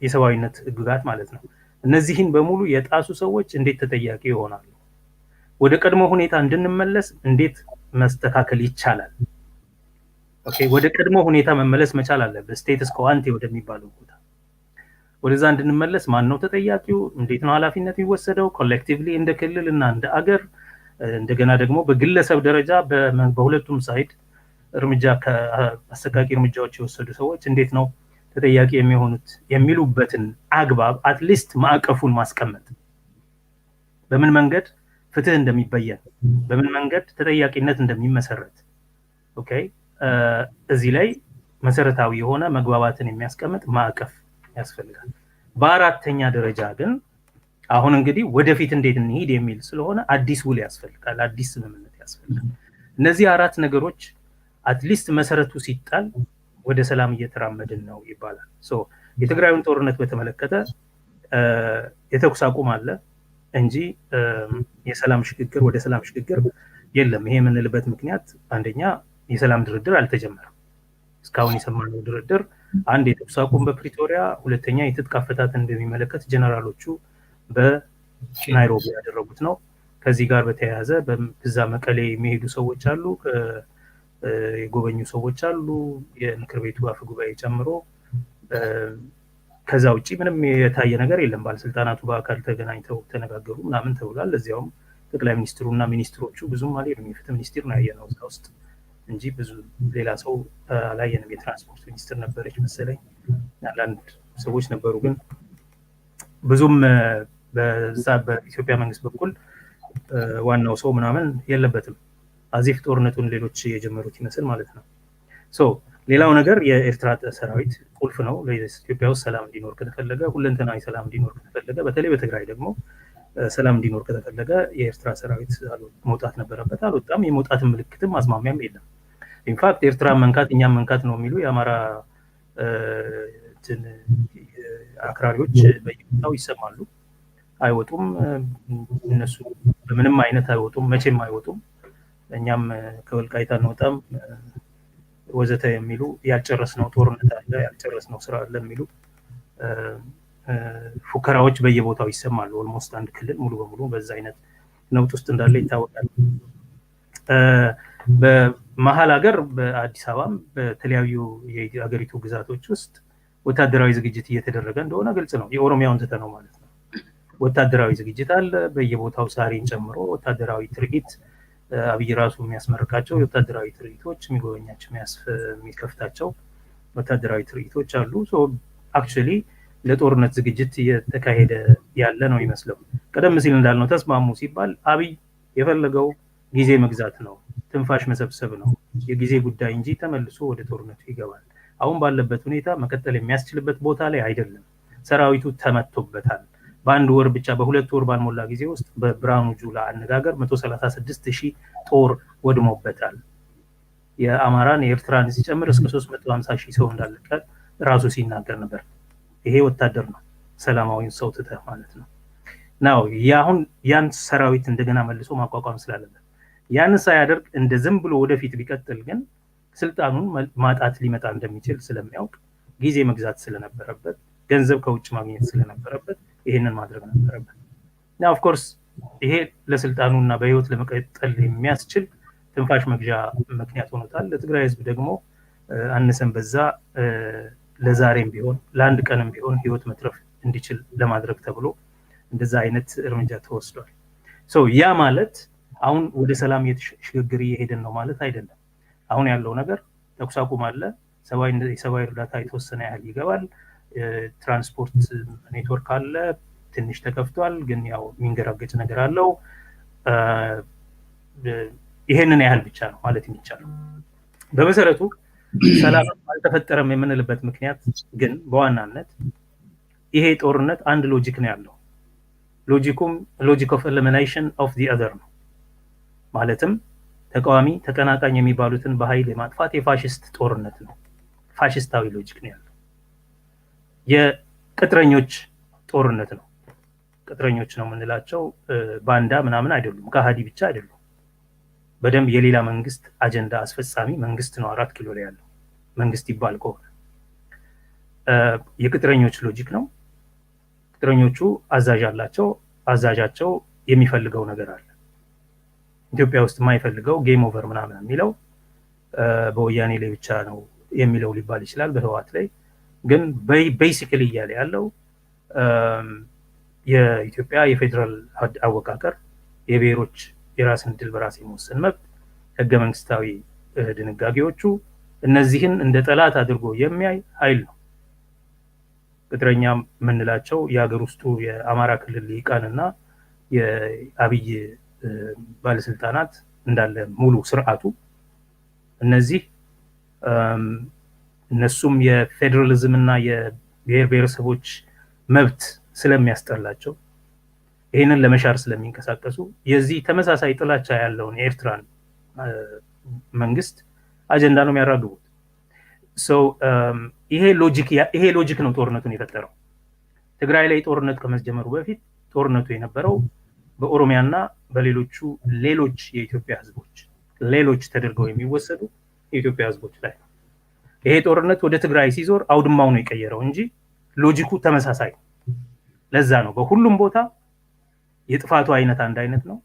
የሰብአዊነት ህግጋት ማለት ነው። እነዚህን በሙሉ የጣሱ ሰዎች እንዴት ተጠያቂ ይሆናሉ? ወደ ቀድሞ ሁኔታ እንድንመለስ እንዴት መስተካከል ይቻላል? ኦኬ፣ ወደ ቀድሞ ሁኔታ መመለስ መቻል አለበት። ስቴትስ ኮ አንቴ ወደሚባለው ቦታ ወደዛ እንድንመለስ ማን ነው ተጠያቂው? እንዴት ነው ኃላፊነት የሚወሰደው? ኮሌክቲቭሊ እንደ ክልል እና እንደ አገር፣ እንደገና ደግሞ በግለሰብ ደረጃ በሁለቱም ሳይድ እርምጃ አሰቃቂ እርምጃዎች የወሰዱ ሰዎች እንዴት ነው ተጠያቂ የሚሆኑት የሚሉበትን አግባብ አትሊስት ማዕቀፉን ማስቀመጥ፣ በምን መንገድ ፍትህ እንደሚበየን፣ በምን መንገድ ተጠያቂነት እንደሚመሰረት። ኦኬ፣ እዚህ ላይ መሰረታዊ የሆነ መግባባትን የሚያስቀምጥ ማዕቀፍ ያስፈልጋል። በአራተኛ ደረጃ ግን አሁን እንግዲህ ወደፊት እንዴት እንሂድ የሚል ስለሆነ አዲስ ውል ያስፈልጋል፣ አዲስ ስምምነት ያስፈልጋል። እነዚህ አራት ነገሮች አትሊስት መሰረቱ ሲጣል ወደ ሰላም እየተራመድን ነው ይባላል። የትግራዩን ጦርነት በተመለከተ የተኩስ አቁም አለ እንጂ የሰላም ሽግግር ወደ ሰላም ሽግግር የለም። ይሄ የምንልበት ምክንያት አንደኛ የሰላም ድርድር አልተጀመረም። እስካሁን የሰማነው ድርድር አንድ የተኩስ አቁም በፕሪቶሪያ፣ ሁለተኛ የትጥቅ አፈታትን በሚመለከት ጀነራሎቹ በናይሮቢ ያደረጉት ነው። ከዚህ ጋር በተያያዘ በዛ መቀሌ የሚሄዱ ሰዎች አሉ፣ የጎበኙ ሰዎች አሉ፣ የምክር ቤቱ አፈ ጉባኤ ጨምሮ። ከዛ ውጭ ምንም የታየ ነገር የለም። ባለስልጣናቱ በአካል ተገናኝተው ተነጋገሩ ምናምን ተብሏል። እዚያውም ጠቅላይ ሚኒስትሩ እና ሚኒስትሮቹ ብዙም አልሄዱም። የፍትህ ሚኒስትር ነው ያየነው እዛ ውስጥ እንጂ ብዙ ሌላ ሰው አላየንም። የትራንስፖርት ሚኒስትር ነበረች መሰለኝ፣ አንዳንድ ሰዎች ነበሩ፣ ግን ብዙም በዛ በኢትዮጵያ መንግስት በኩል ዋናው ሰው ምናምን የለበትም። አዚፍ ጦርነቱን ሌሎች የጀመሩት ይመስል ማለት ነው። ሌላው ነገር የኤርትራ ሰራዊት ቁልፍ ነው። ኢትዮጵያ ውስጥ ሰላም እንዲኖር ከተፈለገ፣ ሁለንተናዊ ሰላም እንዲኖር ከተፈለገ፣ በተለይ በትግራይ ደግሞ ሰላም እንዲኖር ከተፈለገ የኤርትራ ሰራዊት መውጣት ነበረበት። አልወጣም። የመውጣትን ምልክትም አዝማሚያም የለም። ኢንፋክት ኤርትራ መንካት እኛም መንካት ነው የሚሉ የአማራ አክራሪዎች በየቦታው ይሰማሉ። አይወጡም፣ እነሱ በምንም አይነት አይወጡም፣ መቼም አይወጡም። እኛም ከወልቃይት አንወጣም ወዘተ የሚሉ ያልጨረስነው ጦርነት አለ፣ ያልጨረስነው ስራ አለ የሚሉ ፉከራዎች በየቦታው ይሰማሉ። ኦልሞስት አንድ ክልል ሙሉ በሙሉ በዛ አይነት ነውጥ ውስጥ እንዳለ ይታወቃል። በመሀል ሀገር በአዲስ አበባም በተለያዩ የሀገሪቱ ግዛቶች ውስጥ ወታደራዊ ዝግጅት እየተደረገ እንደሆነ ግልጽ ነው። የኦሮሚያውን ትተ ነው ማለት ነው። ወታደራዊ ዝግጅት አለ በየቦታው ሳሪን ጨምሮ ወታደራዊ ትርኢት፣ አብይ ራሱ የሚያስመርቃቸው የወታደራዊ ትርኢቶች፣ የሚጎበኛቸው የሚከፍታቸው ወታደራዊ ትርኢቶች አሉ። አክቹዋሊ ለጦርነት ዝግጅት እየተካሄደ ያለ ነው ይመስለው። ቀደም ሲል እንዳልነው ተስማሙ ሲባል አብይ የፈለገው ጊዜ መግዛት ነው፣ ትንፋሽ መሰብሰብ ነው፣ የጊዜ ጉዳይ እንጂ ተመልሶ ወደ ጦርነቱ ይገባል። አሁን ባለበት ሁኔታ መቀጠል የሚያስችልበት ቦታ ላይ አይደለም። ሰራዊቱ ተመቶበታል። በአንድ ወር ብቻ በሁለት ወር ባልሞላ ጊዜ ውስጥ በብርሃኑ ጁላ አነጋገር 136,000 ጦር ወድሞበታል። የአማራን የኤርትራን ሲጨምር እስከ 350,000 ሰው እንዳለቀ ራሱ ሲናገር ነበር። ይሄ ወታደር ነው፣ ሰላማዊን ሰው ትተህ ማለት ነው። ናው ያሁን ያን ሰራዊት እንደገና መልሶ ማቋቋም ስላለበት ያን ሳያደርግ እንደ ዝም ብሎ ወደፊት ቢቀጥል ግን ስልጣኑን ማጣት ሊመጣ እንደሚችል ስለሚያውቅ ጊዜ መግዛት ስለነበረበት፣ ገንዘብ ከውጭ ማግኘት ስለነበረበት ይሄንን ማድረግ ነበረበት። ና ኦፍ ኮርስ ይሄ ለስልጣኑና በህይወት ለመቀጠል የሚያስችል ትንፋሽ መግዣ ምክንያት ሆኖታል። ለትግራይ ህዝብ ደግሞ አነሰን በዛ ለዛሬም ቢሆን ለአንድ ቀንም ቢሆን ህይወት መትረፍ እንዲችል ለማድረግ ተብሎ እንደዛ አይነት እርምጃ ተወስዷል። ያ ማለት አሁን ወደ ሰላም ሽግግር እየሄድን ነው ማለት አይደለም። አሁን ያለው ነገር ተኩስ አቁም አለ፣ የሰብአዊ እርዳታ የተወሰነ ያህል ይገባል፣ ትራንስፖርት ኔትወርክ አለ፣ ትንሽ ተከፍቷል፣ ግን ያው የሚንገራገጭ ነገር አለው። ይሄንን ያህል ብቻ ነው ማለት የሚቻለው። በመሰረቱ ሰላም አልተፈጠረም የምንልበት ምክንያት ግን በዋናነት ይሄ ጦርነት አንድ ሎጂክ ነው ያለው። ሎጂኩም ሎጂክ ኦፍ ኤሊሚኔሽን ኦፍ ዲ አዘር ነው። ማለትም ተቃዋሚ ተቀናቃኝ የሚባሉትን በኃይል የማጥፋት የፋሽስት ጦርነት ነው። ፋሽስታዊ ሎጂክ ነው ያለው። የቅጥረኞች ጦርነት ነው። ቅጥረኞች ነው የምንላቸው ባንዳ ምናምን አይደሉም፣ ከሃዲ ብቻ አይደሉም። በደንብ የሌላ መንግስት አጀንዳ አስፈጻሚ መንግስት ነው 4 ኪሎ ላይ ያለው መንግስት ይባል ከሆነ የቅጥረኞች ሎጂክ ነው። ቅጥረኞቹ አዛዥ አላቸው። አዛዣቸው የሚፈልገው ነገር አለ። ኢትዮጵያ ውስጥ የማይፈልገው ጌም ኦቨር ምናምን የሚለው በወያኔ ላይ ብቻ ነው የሚለው ሊባል ይችላል። በህወሓት ላይ ግን ቤሲክሊ እያለ ያለው የኢትዮጵያ የፌዴራል አወቃቀር፣ የብሔሮች የራስን ዕድል በራስ የመወሰን መብት፣ ህገ መንግስታዊ ድንጋጌዎቹ እነዚህን እንደ ጠላት አድርጎ የሚያይ ኃይል ነው። ቅጥረኛ የምንላቸው የሀገር ውስጡ የአማራ ክልል ሊቃንና የአብይ ባለስልጣናት እንዳለ ሙሉ ስርዓቱ እነዚህ እነሱም የፌዴራሊዝም እና የብሔር ብሔረሰቦች መብት ስለሚያስጠላቸው ይህንን ለመሻር ስለሚንቀሳቀሱ የዚህ ተመሳሳይ ጥላቻ ያለውን የኤርትራን መንግስት አጀንዳ ነው የሚያራግቡት። ይሄ ሎጂክ ነው ጦርነቱን የፈጠረው። ትግራይ ላይ ጦርነት ከመጀመሩ በፊት ጦርነቱ የነበረው በኦሮሚያና ሌሎች የኢትዮጵያ ህዝቦች ሌሎች ተደርገው የሚወሰዱ የኢትዮጵያ ህዝቦች ላይ ነው። ይሄ ጦርነት ወደ ትግራይ ሲዞር አውድማው ነው የቀየረው እንጂ ሎጂኩ ተመሳሳይ ነው። ለዛ ነው በሁሉም ቦታ የጥፋቱ አይነት አንድ አይነት ነው።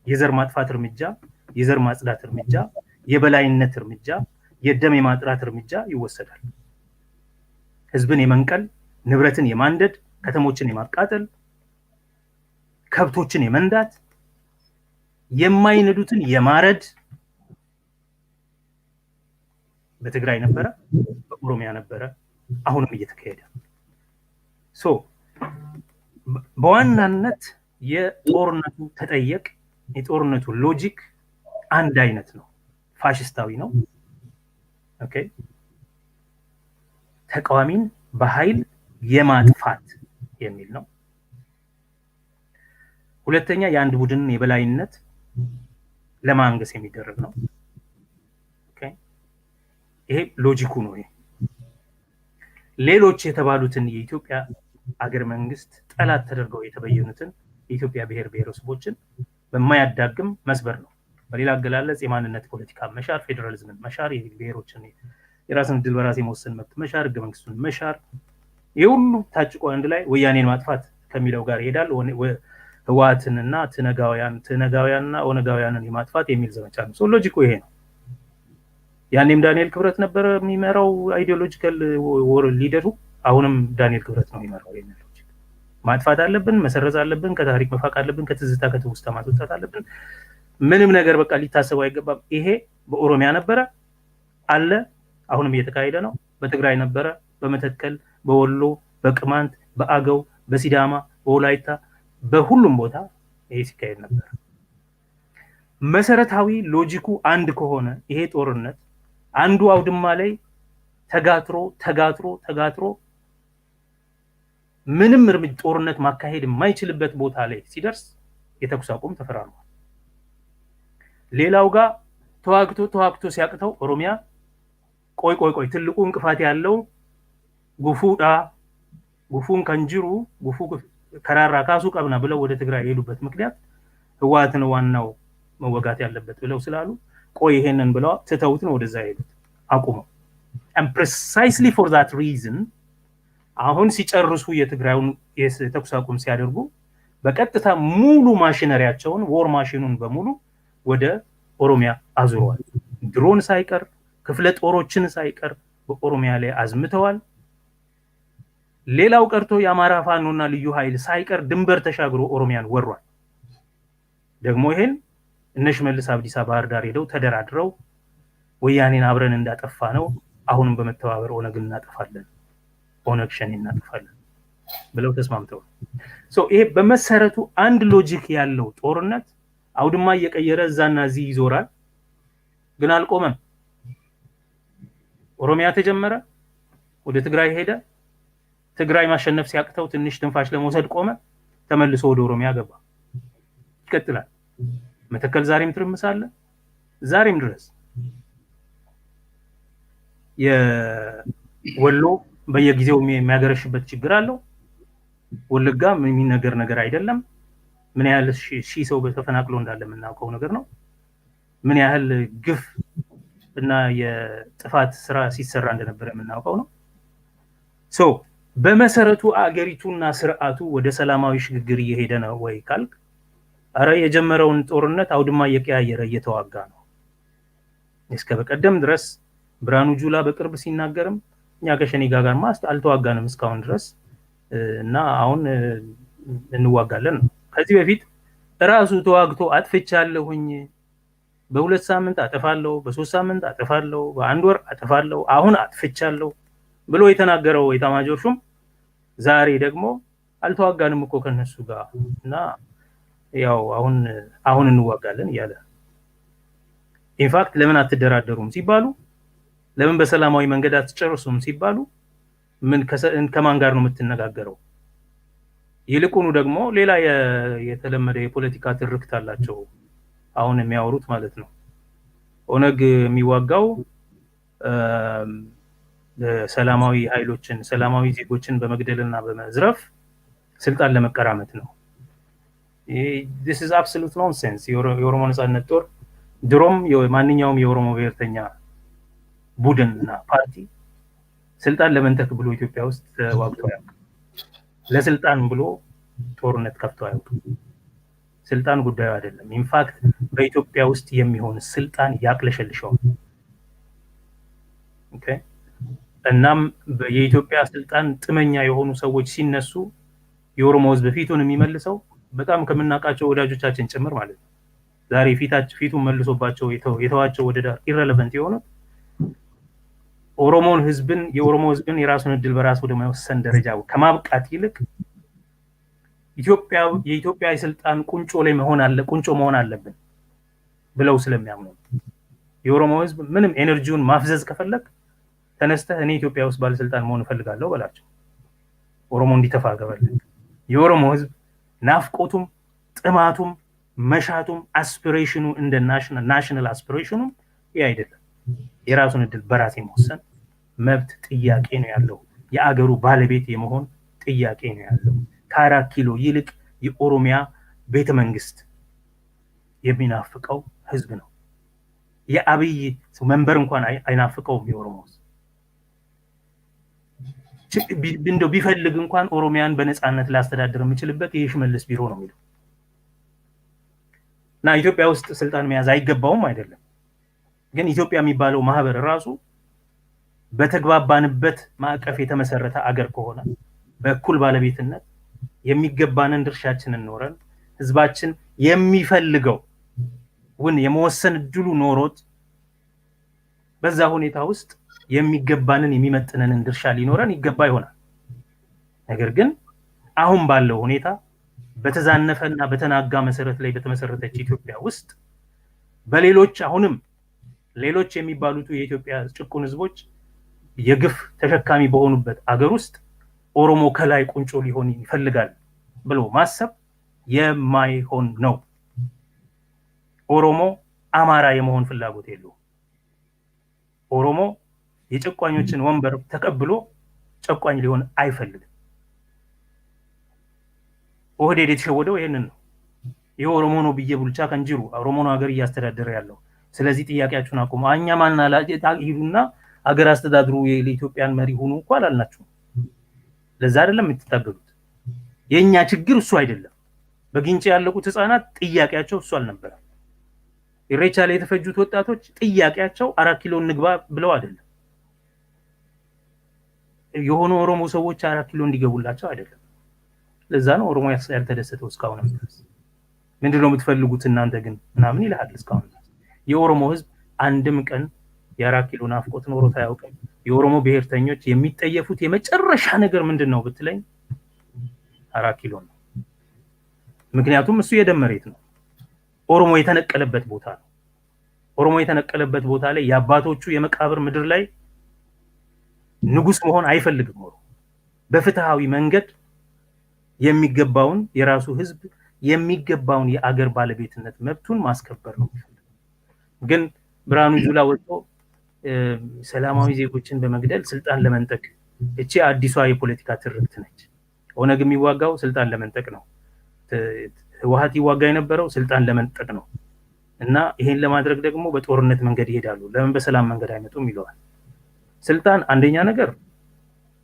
የዘር ማጥፋት እርምጃ፣ የዘር ማጽዳት እርምጃ፣ የበላይነት እርምጃ፣ የደም የማጥራት እርምጃ ይወሰዳል። ህዝብን የመንቀል፣ ንብረትን የማንደድ፣ ከተሞችን የማቃጠል፣ ከብቶችን የመንዳት፣ የማይነዱትን የማረድ በትግራይ ነበረ፣ በኦሮሚያ ነበረ፣ አሁንም እየተካሄደ። በዋናነት የጦርነቱ ተጠየቅ የጦርነቱ ሎጂክ አንድ አይነት ነው፣ ፋሽስታዊ ነው። ኦኬ፣ ተቃዋሚን በኃይል የማጥፋት የሚል ነው። ሁለተኛ የአንድ ቡድንን የበላይነት ለማንገስ የሚደረግ ነው። ኦኬ፣ ይሄ ሎጂኩ ነው። ይሄ ሌሎች የተባሉትን የኢትዮጵያ አገር መንግስት ጠላት ተደርገው የተበየኑትን የኢትዮጵያ ብሔር ብሔረሰቦችን በማያዳግም መስበር ነው። በሌላ አገላለጽ የማንነት ፖለቲካ መሻር፣ ፌዴራሊዝምን መሻር፣ የብሔሮችን የራስን ዕድል በራስ የመወሰን መብት መሻር፣ ህገ መንግስቱን መሻር፣ የሁሉ ታጭቆ አንድ ላይ ወያኔን ማጥፋት ከሚለው ጋር ይሄዳል። ህወሓትንና ትነጋውያንና ኦነጋውያንን የማጥፋት የሚል ዘመቻ ነው። ሎጂኩ ይሄ ነው። ያኔም ዳንኤል ክብረት ነበረ የሚመራው አይዲዮሎጂካል ሊደሩ፣ አሁንም ዳንኤል ክብረት ነው የሚመራው። ይሄንን ሎጂክ ማጥፋት አለብን፣ መሰረዝ አለብን፣ ከታሪክ መፋቅ አለብን፣ ከትዝታ ከትውስታ ማስወጣት አለብን። ምንም ነገር በቃ ሊታሰበው አይገባም። ይሄ በኦሮሚያ ነበረ አለ፣ አሁንም እየተካሄደ ነው። በትግራይ ነበረ፣ በመተከል፣ በወሎ፣ በቅማንት፣ በአገው፣ በሲዳማ፣ በወላይታ፣ በሁሉም ቦታ ይሄ ሲካሄድ ነበር። መሰረታዊ ሎጂኩ አንድ ከሆነ ይሄ ጦርነት አንዱ አውድማ ላይ ተጋትሮ ምንም ጦርነት ማካሄድ የማይችልበት ቦታ ላይ ሲደርስ የተኩስ አቁም ተፈራርሟል። ሌላው ጋር ተዋግቶ ሲያቅተው ኦሮሚያ ቆይ ትልቁ እንቅፋት ያለው ጉፉን ከንጅሩ ጉፉ ከራራ ካሱ ቀብና ብለው ወደ ትግራይ የሄዱበት ምክንያት ህወሓትን ዋናው መወጋት ያለበት ብለው ስላሉ ቆይ ይሄንን ብለው ትተውት ነው ወደዛ ሄዱት አቁመው። and precisely for that reason አሁን ሲጨርሱ የትግራዩን የተኩስ አቁም ሲያደርጉ በቀጥታ ሙሉ ማሽነሪያቸውን ወር ማሽኑን በሙሉ ወደ ኦሮሚያ አዙረዋል። ድሮን ሳይቀር ክፍለ ጦሮችን ሳይቀር በኦሮሚያ ላይ አዝምተዋል። ሌላው ቀርቶ የአማራ ፋኖና ልዩ ኃይል ሳይቀር ድንበር ተሻግሮ ኦሮሚያን ወሯል። ደግሞ ይሄን እነ ሽመልስ አብዲሳ ባህር ዳር ሄደው ተደራድረው ወያኔን አብረን እንዳጠፋ ነው አሁንም በመተባበር ኦነግን እናጠፋለን፣ ኦነግ ሸኔ እናጠፋለን ብለው ተስማምተዋል። ይሄ በመሰረቱ አንድ ሎጂክ ያለው ጦርነት አውድማ እየቀየረ እዛና እዚህ ይዞራል፣ ግን አልቆመም። ኦሮሚያ ተጀመረ፣ ወደ ትግራይ ሄደ። ትግራይ ማሸነፍ ሲያቅተው ትንሽ ትንፋሽ ለመውሰድ ቆመ፣ ተመልሶ ወደ ኦሮሚያ ገባ። ይቀጥላል። መተከል ዛሬም ትርምስ አለ። ዛሬም ድረስ የወሎ በየጊዜው የሚያገረሽበት ችግር አለው። ወለጋ የሚነገር ነገር አይደለም። ምን ያህል ሺህ ሰው ተፈናቅሎ እንዳለ የምናውቀው ነገር ነው። ምን ያህል ግፍ እና የጥፋት ስራ ሲሰራ እንደነበረ የምናውቀው ነው። ሶ በመሰረቱ አገሪቱና ስርዓቱ ወደ ሰላማዊ ሽግግር እየሄደ ነው ወይ ካልክ፣ አረ የጀመረውን ጦርነት አውድማ እየቀያየረ እየተዋጋ ነው። እስከ በቀደም ድረስ ብርሃኑ ጁላ በቅርብ ሲናገርም እኛ ከሸኔ ጋር አልተዋጋንም እስካሁን ድረስ እና አሁን እንዋጋለን ነው። ከዚህ በፊት ራሱ ተዋግቶ አጥፍቻለሁኝ፣ በ2 ሳምንት አጠፋለሁ፣ በ3 ሳምንት አጠፋለሁ፣ በ1 ወር አጠፋለሁ፣ አሁን አጥፍቻለሁ ብሎ የተናገረው ኤታማዦር ሹም ዛሬ ደግሞ አልተዋጋንም እኮ ከነሱ ጋር እና ያው አሁን እንዋጋለን እያለ ኢንፋክት ለምን አትደራደሩም ሲባሉ፣ ለምን በሰላማዊ መንገድ አትጨርሱም ሲባሉ ምን ከማን ጋር ነው የምትነጋገረው? ይልቁኑ ደግሞ ሌላ የተለመደ የፖለቲካ ትርክት አላቸው አሁን የሚያወሩት ማለት ነው። ኦነግ የሚዋጋው ሰላማዊ ኃይሎችን ሰላማዊ ዜጎችን በመግደልና በመዝረፍ ስልጣን ለመቀራመት ነው። this is absolute nonsense። የኦሮሞ ነጻነት ጦር ድሮም ማንኛውም የኦሮሞ ብሔርተኛ ቡድንና ፓርቲ ስልጣን ለመንጠቅ ብሎ ኢትዮጵያ ውስጥ ተዋግቶ አያውቅም። ለስልጣን ብሎ ጦርነት ከፍቶ አያውቅም። ስልጣን ጉዳዩ አይደለም። ኢንፋክት በኢትዮጵያ ውስጥ የሚሆን ስልጣን ያቅለሸልሸዋል። ኦኬ። እናም የኢትዮጵያ ስልጣን ጥመኛ የሆኑ ሰዎች ሲነሱ የኦሮሞ ህዝብ ፊቱን የሚመልሰው በጣም ከምናውቃቸው ወዳጆቻችን ጭምር ማለት ነው። ዛሬ ፊቱን መልሶባቸው የተዋቸው ወደ ዳር ኢረሌቨንት የሆኑት የኦሮሞ ህዝብን የራሱን እድል በራስ ወደ መወሰን ደረጃ ከማብቃት ይልቅ የኢትዮጵያ የስልጣን ቁንጮ መሆን አለብን ብለው ስለሚያምኑ የኦሮሞ ህዝብ ምንም ኤነርጂውን ማፍዘዝ ከፈለግ ተነስተህ እኔ ኢትዮጵያ ውስጥ ባለስልጣን መሆን እፈልጋለሁ በላቸው። ኦሮሞ እንዲተፋ ገበልክ። የኦሮሞ ህዝብ ናፍቆቱም ጥማቱም መሻቱም አስፒሬሽኑ እንደ ናሽናል አስፒሬሽኑ ይህ አይደለም። የራሱን እድል በራስ የመወሰን መብት ጥያቄ ነው ያለው። የአገሩ ባለቤት የመሆን ጥያቄ ነው ያለው። ከ4 ኪሎ ይልቅ የኦሮሚያ ቤተመንግስት የሚናፍቀው ህዝብ ነው። የአብይ መንበር እንኳን አይናፍቀውም የኦሮሞ ህዝብ። እንደው ቢፈልግ እንኳን ኦሮሚያን በነፃነት ላስተዳድር የሚችልበት የሽመልስ ቢሮ ነው የሚለው እና ኢትዮጵያ ውስጥ ስልጣን መያዝ አይገባውም አይደለም። ግን ኢትዮጵያ የሚባለው ማህበር ራሱ በተግባባንበት ማዕቀፍ የተመሰረተ አገር ከሆነ በእኩል ባለቤትነት የሚገባንን ድርሻችንን ኖረን ህዝባችን የሚፈልገው የመወሰን እድሉ ኖሮት በዛ ሁኔታ ውስጥ የሚገባንን የሚመጥነንን ድርሻ ሊኖረን ይገባ ይሆናል። ነገር ግን አሁን ባለው ሁኔታ በተዛነፈና በተናጋ መሰረት ላይ በተመሰረተች ኢትዮጵያ ውስጥ አሁንም ሌሎች የሚባሉት የኢትዮጵያ ጭቁን ህዝቦች የግፍ ተሸካሚ በሆኑበት አገር ውስጥ ኦሮሞ ከላይ ቁንጮ ሊሆን ይፈልጋል ብሎ ማሰብ የማይሆን ነው። ኦሮሞ አማራ የመሆን ፍላጎት የለውም። ኦሮሞ የጨቋኞችን ወንበር ተቀብሎ ጨቋኝ ሊሆን አይፈልግም። ኦህዴድ የተሸወደው ይሄንን ነው። የኦሮሞ ነው ብዬ ቡልቻ ከንጅሩ ኦሮሞ ነው ሀገር እያስተዳደረ ያለው። ስለዚህ ጥያቄያችሁን አቁሙ፣ እኛ ማንና ሂዱና ሀገር አስተዳድሩ፣ የኢትዮጵያን መሪ ሁኑ እኮ አላልናችሁም። ለዛ አይደለም የምትታገሉት። የኛ ችግር እሱ አይደለም። በግንጭ ያለቁት ህፃናት ጥያቄያቸው እሱ አልነበረም። ኢሬቻ ላይ የተፈጁት ወጣቶች ጥያቄያቸው 4 ኪሎ እንግባ ብለው አይደለም። የሆኑ ኦሮሞ ሰዎች 4 ኪሎ እንዲገቡላቸው አይደለም። ለዛ ነው ኦሮሞ ያልተደሰተው እስካሁን ድረስ። ምንድነው የምትፈልጉት እናንተ ግን ምናምን ይልሃል እስካሁን። የኦሮሞ ህዝብ አንድም ቀን የ4 ኪሎ ናፍቆት ኖሮት አያውቅም። የኦሮሞ ብሔርተኞች የሚጠየፉት የመጨረሻ ነገር ምንድነው ብትለኝ 4 ኪሎ ነው። ምክንያቱም እሱ የደም መሬት ነው። ኦሮሞ የተነቀለበት ቦታ ነው። ኦሮሞ የተነቀለበት ቦታ ላይ የአባቶቹ የመቃብር ምድር ላይ ንጉስ መሆን አይፈልግም። ኦሮሞ በፍትሃዊ መንገድ የሚገባውን የራሱ ህዝብ የሚገባውን የአገር ባለቤትነት መብቱን ማስከበር ነው። ግን ብርሃኑ ጁላ ወጥቶ ሰላማዊ ዜጎችን በመግደል ስልጣን ለመንጠቅ፣ እቺ አዲሷ የፖለቲካ ትርክት ነች። ኦነግ የሚዋጋው ስልጣን ለመንጠቅ ነው። ህወሓት ይዋጋ የነበረው ስልጣን ለመንጠቅ ነው። እና ይሄን ለማድረግ ደግሞ በጦርነት መንገድ ይሄዳሉ። ለምን በሰላም መንገድ አይመጡም ይለዋል። ስልጣን አንደኛ ነገር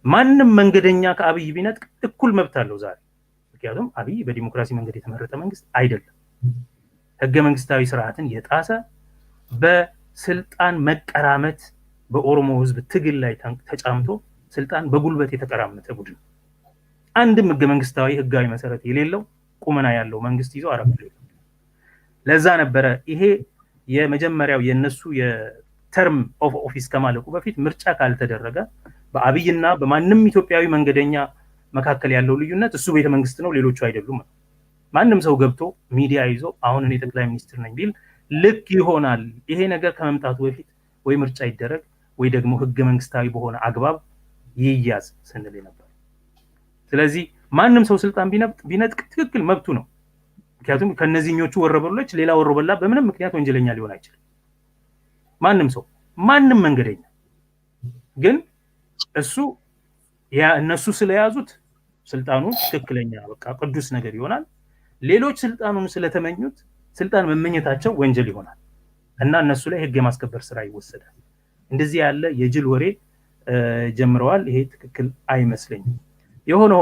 ማንም መንገደኛ ከአብይ ቢነጥቅ እኩል መብት አለው ዛሬ። ምክንያቱም አብይ በዲሞክራሲ መንገድ የተመረጠ መንግስት አይደለም። ህገ መንግስታዊ ስርዓትን የጣሰ በስልጣን መቀራመት በኦሮሞ ህዝብ ትግል ላይ ተጫምቶ ስልጣን በጉልበት የተቀራመተ ቡድን አንድም ህገ መንግስታዊ ህጋዊ መሰረት የሌለው ቁመና ያለው መንግስት ይዞ አራት ኪሎ። ለዛ ነበረ ይሄ የመጀመሪያው የነሱ የተርም ኦፍ ኦፊስ ከማለቁ በፊት ምርጫ ካልተደረገ በአብይና በማንም ኢትዮጵያዊ መንገደኛ መካከል ያለው ልዩነት እሱ ቤተ መንግስት ነው፣ ሌሎቹ አይደሉም። ማንም ሰው ገብቶ ሚዲያ ይዞ አሁን እኔ ጠቅላይ ሚኒስትር ነኝ ቢል ልክ ይሆናል። ይሄ ነገር ከመምጣቱ በፊት ወይ ምርጫ ይደረግ ወይ ደግሞ ህገ መንግስታዊ በሆነ አግባብ ይያዝ ስንል ነበር። ስለዚህ ማንም ሰው ስልጣን ቢነጥቅ ትክክል መብቱ ነው። ምክንያቱም ከነዚህኞቹ ወሮበሎች ሌላ ወሮበላ በምንም ምክንያት ወንጀለኛ ሊሆን አይችልም። ማንም ሰው ማንም መንገደኛ ግን እሱ እነሱ ስለያዙት ስልጣኑ ትክክለኛ በቃ ቅዱስ ነገር ይሆናል። ሌሎች ስልጣኑን ስለተመኙት ስልጣን መመኘታቸው ወንጀል ይሆናል እና እነሱ ላይ ህግ የማስከበር ስራ ይወሰዳል። እንደዚህ ያለ የጅል ወሬ ጀምረዋል። ይሄ ትክክል አይመስለኝም። የሆነ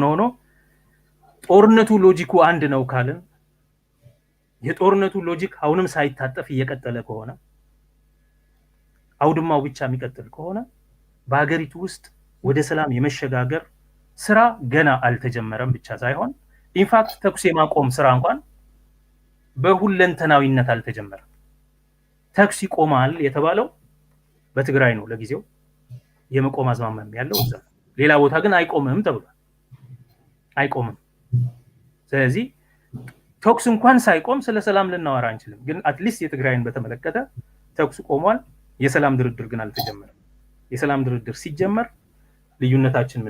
ሆኖ ጦርነቱ ሎጂኩ አንድ ነው ካልን የጦርነቱ ሎጂክ አሁንም ሳይታጠፍ እየቀጠለ ከሆነ አውድማው ብቻ የሚቀጥል ከሆነ በሀገሪቱ ውስጥ ወደ ሰላም የመሸጋገር ስራ ገና አልተጀመረም ብቻ ሳይሆን ኢንፋክት ተኩስ የማቆም ስራ እንኳን በሁለንተናዊነት አልተጀመረም። ተኩስ ይቆማል የተባለው በትግራይ ነው ለጊዜው የመቆም አዝማሚያም ያለው እዛ። ሌላ ቦታ ግን አይቆምም ተብሏል። አይቆምም። ስለዚህ ተኩስ እንኳን ሳይቆም ስለ ሰላም ልናወራ አንችልም። ግን አትሊስት የትግራይን በተመለከተ ተኩስ ቆሟል። የሰላም ድርድር ግን አልተጀመረም። የሰላም ድርድር ሲጀመር ልዩነታችን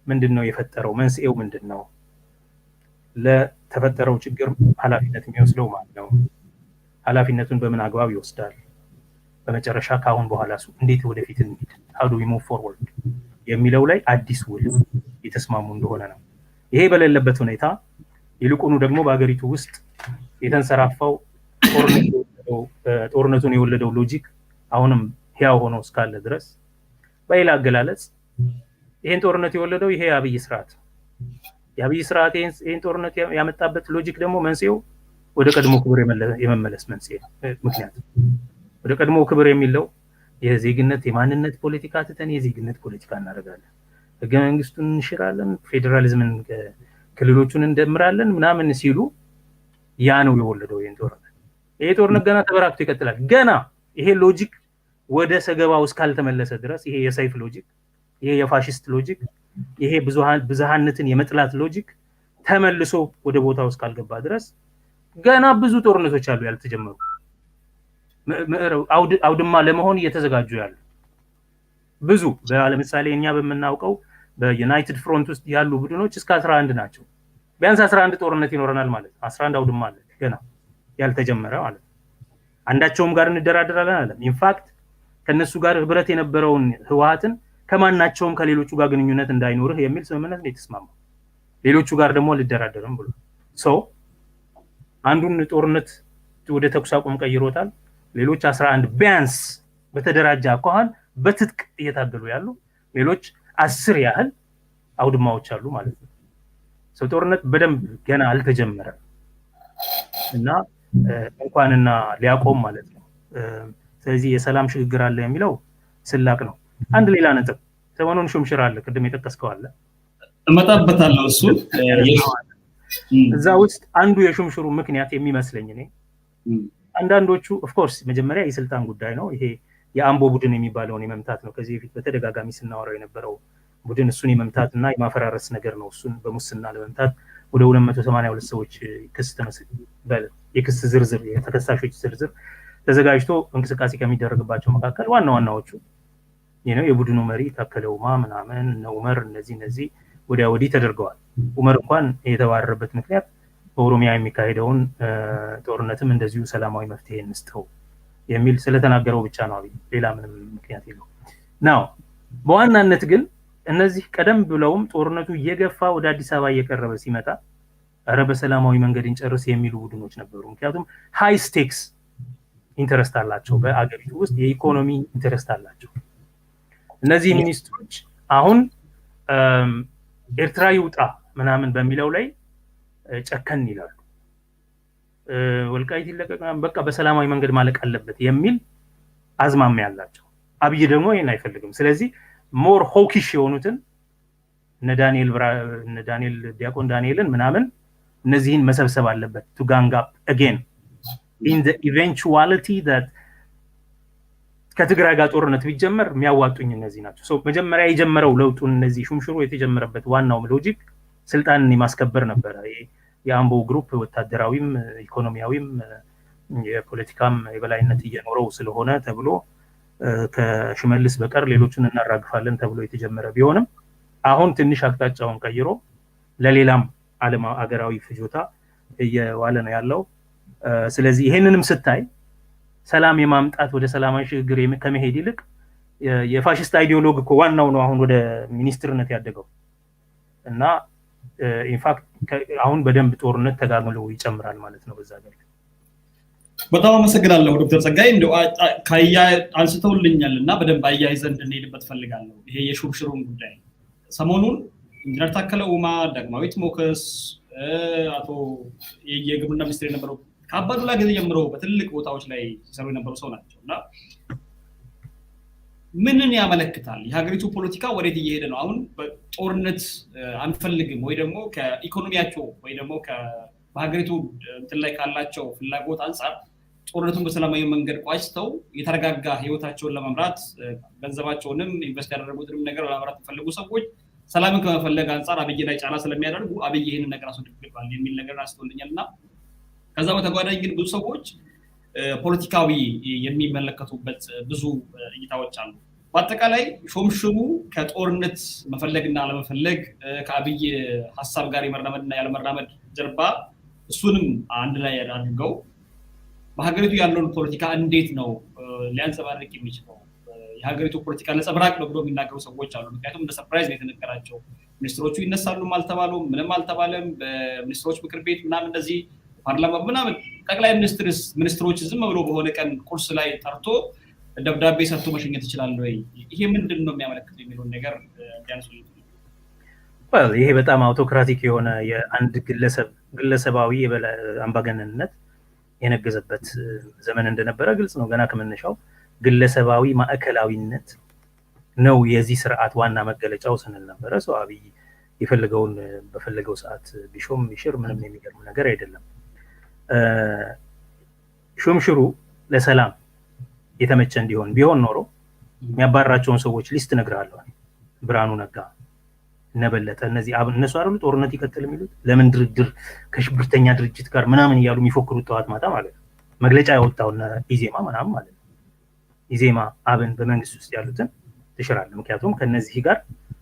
ምንድነው የፈጠረው? መንስኤው ምንድነው? ለተፈጠረው ችግር ኃላፊነት የሚወስደው ማን ነው? ኃላፊነቱን በምን አግባብ ይወስዳል? በመጨረሻ ካሁን በኋላ እንዴት ወደፊት እንሂድ? how do we move forward የሚለው ላይ አዲስ ውል የተስማሙ እንደሆነ ነው። ይሄ በሌለበት ሁኔታ ይልቁኑ ደግሞ በአገሪቱ ውስጥ የተንሰራፋው ጦርነቱን የወለደው ሎጂክ አሁንም ሕያው ሆኖ እስካለ ድረስ በሌላ አገላለጽ ይሄን ጦርነት የወለደው ይሄ የአብይ ስርዓት ይሄን ጦርነት ያመጣበት ሎጂክ ደግሞ መንስኤው ወደ ቀድሞ ክብር የመመለስ መንስኤ ምክንያት ወደ ቀድሞ ክብር የሚለው የዜግነት የማንነት ፖለቲካ ትተን የዜግነት ፖለቲካ እናደርጋለን፣ ህገ መንግስቱን እንሽራለን፣ ፌዴራሊዝምን ክልሎቹን እንደምራለን ምናምን ሲሉ ያ ነው የወለደው ይሄን ጦርነት። ይሄ ጦርነት ገና ተበራክቶ ይቀጥላል። ገና ይሄ ሎጂክ ወደ ሰገባው እስካልተመለሰ ድረስ ይሄ የሰይፍ ሎጂክ፣ ይሄ የፋሽስት ሎጂክ፣ ይሄ ብዝሃነትን የመጥላት ሎጂክ ተመልሶ ወደ ቦታው እስካልገባ ድረስ ገና ብዙ ጦርነቶች አሉ ያልተጀመሩ፣ አውድማ ለመሆን እየተዘጋጁ ያሉ ብዙ። ለምሳሌ እኛ በምናውቀው በዩናይትድ ፍሮንት ውስጥ ያሉ ቡድኖች እስከ 11 ናቸው። ቢያንስ 11 ጦርነት ይኖረናል ማለት ነው። 11 አውድማ አለ ገና ያልተጀመረ ማለት ነው። አንዳቸውም ጋር እንደራደራለን አለ። ኢንፋክት ከነሱ ጋር ህብረት የነበረውን ህወሓትን ከማናቸውም ከሌሎቹ ጋር ግንኙነት እንዳይኖርህ የሚል ስምምነት ነው የተስማማው። ሌሎቹ ጋር ደግሞ አልደራደርም ብሎ አንዱን ጦርነት ወደ ተኩስ አቁም ቀይሮታል። ሌሎች 11 ቢያንስ በተደራጀ አኳኋን በትጥቅ እየታገሉ ያሉ ሌሎች 10 ያህል አውድማዎች አሉ ማለት ነው። ጦርነት በደንብ ገና አልተጀመረም እና እንኳንና ሊያቆም ማለት ነው። ስለዚህ የሰላም ሽግግር አለ የሚለው ስላቅ ነው። አንድ ሌላ ነጥብ ሰሞኑን ሹምሽር አለ፣ ቅድም የጠቀስከው አለ፣ እመጣበታለሁ። እሱ እዛ ውስጥ አንዱ የሹምሽሩ ምክንያት የሚመስለኝ እኔ አንዳንዶቹ ኦፍኮርስ መጀመሪያ የስልጣን ጉዳይ ነው። ይሄ የአምቦ ቡድን የሚባለውን የመምታት ነው። ከዚህ በፊት በተደጋጋሚ ስናወራው የነበረው ቡድን እሱን የመምታትና የማፈራረስ ነገር ነው። እሱን በሙስና ለመምታት ወደ 282 ሰዎች የክስ ዝርዝር የተከሳሾች ዝርዝር ተዘጋጅቶ እንቅስቃሴ ከሚደረግባቸው መካከል ዋና ዋናዎቹ የቡድኑ መሪ ታከለ ኡማ ምናምን እነ ኡመር እነዚህ ወዲያ ወዲህ ተደርገዋል። ኡመር እንኳን የተባረረበት ምክንያት በኦሮሚያ የሚካሄደውን ጦርነትም እንደዚሁ ሰላማዊ መፍትሄ እንስጠው የሚል ስለተናገረው ብቻ ነው። ሌላ ምንም ምክንያት የለውም። ናው በዋናነት ግን እነዚህ ቀደም ብለውም ጦርነቱ እየገፋ ወደ አዲስ አበባ እየቀረበ ሲመጣ ኧረ በሰላማዊ መንገድ እንጨርስ የሚሉ ቡድኖች ነበሩ። ምክንያቱም ሃይ ስቴክስ ኢንተረስት አላቸው፣ በአገሪቱ ውስጥ የኢኮኖሚ ኢንተረስት አላቸው። እነዚህ ሚኒስትሮች አሁን ኤርትራ ይውጣ ምናምን በሚለው ላይ ጨከን ይላሉ። ወልቃይት ይለቀቅ በቃ በሰላማዊ መንገድ ማለቅ አለበት የሚል አዝማሚያ ያላቸው። አብይ ደግሞ ይሄን አይፈልግም። ስለዚህ ሞር ሆኪሽ የሆኑትን እነ ዳንኤል ዲያቆን ዳንኤልን ምናምን እነዚህን መሰብሰብ አለበት to gang up again in the eventuality that ከትግራይ ጋር ጦርነት ቢጀመር የሚያዋጡኝ እነዚህ ናቸው። ሶ መጀመሪያ የጀመረው ለውጡን እነዚህ ሹምሽሩ የተጀመረበት ዋናው ሎጂክ ስልጣንን የማስከበር ነበር። የአምቦ ግሩፕ ወታደራዊም ኢኮኖሚያዊም የፖለቲካም የበላይነት እየኖረው ስለሆነ ተብሎ ከሽመልስ በቀር ሌሎችን እናራግፋለን ተብሎ የተጀመረ ቢሆንም አሁን ትንሽ አቅጣጫውን ቀይሮ ለሌላም ዓለም አገራዊ ፍጆታ እየዋለ ነው ያለው። ስለዚህ ይሄንንም ስታይ ሰላም የማምጣት ወደ ሰላማዊ ሽግግር ከመሄድ ይልቅ የፋሽስት አይዲዮሎጂ እኮ ዋናው ነው አሁን ወደ ሚኒስትርነት ያደገው እና ኢንፋክት አሁን በደንብ ጦርነት ተጋግሎ ይጨምራል ማለት ነው በዛ ጋር። በጣም አመሰግናለሁ ዶክተር ጸጋይ። እንደው አንስተውልኛልና በደንብ አያይዘን እንድንሄድበት ፈልጋለሁ። ይሄ የሹምሽሩን ጉዳይ ሰሞኑን ኢንጂነር ታከለ ኡማ፣ ዳግማዊት ሞከስ፣ አቶ የግብርና ሚኒስትር የነበረው ከአባዱላ ጊዜ ጀምሮ በትልቅ ቦታዎች ላይ ሲሰሩ የነበሩ ሰው ናቸው እና ምንን ያመለክታል? የሀገሪቱ ፖለቲካ ወዴት እየሄደ ነው? አሁን በጦርነት አንፈልግም ወይ ደግሞ ከኢኮኖሚያቸው ወይ ደግሞ በሀገሪቱ እንትን ላይ ካላቸው ፍላጎት አንጻር ጦርነቱን በሰላማዊ መንገድ ቋጭተው የተረጋጋ ህይወታቸውን ለመምራት ገንዘባቸውንም ኢንቨስት ያደረጉትንም ነገር ለማምራት የሚፈልጉ ሰዎች ሰላምን ከመፈለግ አንጻር አብይ ላይ ጫና ስለሚያደርጉ አብይ ይህንን ነገር አስወግዷል የሚል ነገር አስተውልኛል እና ከዛ በተጓዳኝ ግን ብዙ ሰዎች ፖለቲካዊ የሚመለከቱበት ብዙ እይታዎች አሉ። በአጠቃላይ ሹምሽሩ ከጦርነት መፈለግና አለመፈለግ ከአብይ ሀሳብ ጋር የመራመድና ያለመራመድ ጀርባ እሱንም አንድ ላይ አድርገው በሀገሪቱ ያለውን ፖለቲካ እንዴት ነው ሊያንጸባርቅ የሚችለው? የሀገሪቱ ፖለቲካ ነጸብራቅ ነው ብሎ የሚናገሩ ሰዎች አሉ። ምክንያቱም እንደ ሰርፕራይዝ ነው የተነገራቸው። ሚኒስትሮቹ ይነሳሉም አልተባሉም፣ ምንም አልተባለም። በሚኒስትሮች ምክር ቤት ምናምን እንደዚህ ፓርላማ ምናምን ጠቅላይ ሚኒስትሮች ዝም ብሎ በሆነ ቀን ቁርስ ላይ ጠርቶ ደብዳቤ ሰጥቶ መሸኘት ይችላል ወይ? ይሄ ምንድን ነው የሚያመለክተው የሚለውን ነገር ቢያንሱልኝ። ይሄ በጣም አውቶክራቲክ የሆነ የአንድ ግለሰባዊ አምባገነንነት የነገዘበት ዘመን እንደነበረ ግልጽ ነው። ገና ከመነሻው ግለሰባዊ ማዕከላዊነት ነው የዚህ ስርዓት ዋና መገለጫው ስንል ነበረ። ሰው አብይ የፈለገውን በፈለገው ሰዓት ቢሾም ቢሽር ምንም የሚገርም ነገር አይደለም። ሹምሽሩ ለሰላም የተመቸ እንዲሆን ቢሆን ኖሮ የሚያባራቸውን ሰዎች ሊስት እነግርሃለሁ። ብርሃኑ ነጋ፣ ነበለጠ፣ እነሱ አይደሉ ጦርነት ይቀጥል የሚሉት? ለምን ድርድር ከሽብርተኛ ድርጅት ጋር ምናምን እያሉ የሚፎክሩት ጠዋት ማታ ማለት ነው። መግለጫ ያወጣውና ኢዜማ ምናምን ማለት ነው። ኢዜማ አብን በመንግስት ውስጥ ያሉትን ትሽራለህ። ምክንያቱም ከነዚህ ጋር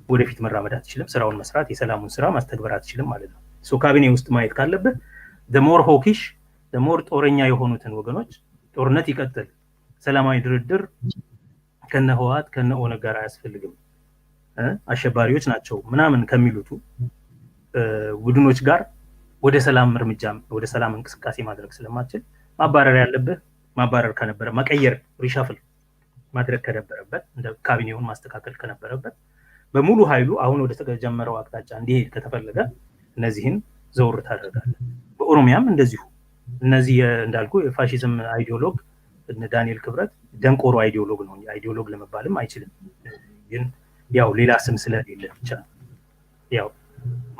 ወደፊት መራመድ አትችልም፣ ስራውን መስራት የሰላሙን ስራ ማስተግበር አትችልም ማለት ነው። ሶ ካቢኔ ውስጥ ማየት ካለብህ ደሞር ሆኪሽ ደሞር ጦረኛ የሆኑትን ወገኖች ጦርነት ይቀጥል፣ ሰላማዊ ድርድር ከነ ህወሓት ከነ ኦነግ ጋር አያስፈልግም፣ አሸባሪዎች ናቸው ምናምን ከሚሉቱ ቡድኖች ጋር ወደ ሰላም እርምጃ ወደ ሰላም እንቅስቃሴ ማድረግ ስለማትችል ማባረር ያለብህ ማባረር ከነበረ መቀየር ሪሻፍል ማድረግ ከነበረበት እንደ ካቢኔውን ማስተካከል ከነበረበት በሙሉ ኃይሉ አሁን ወደ ተጀመረው አቅጣጫ እንዲሄድ ከተፈለገ እነዚህን ዘውር ታደርጋለህ። በኦሮሚያም እንደዚሁ እነዚህ እንዳልኩ የፋሺዝም አይዲዮሎግ እነ ዳንኤል ክብረት ደንቆሮ አይዲዮሎግ ነው። አይዲዮሎግ ለመባልም አይችልም። ግን ያው ሌላ ስም ስለሌለ ብቻ ያው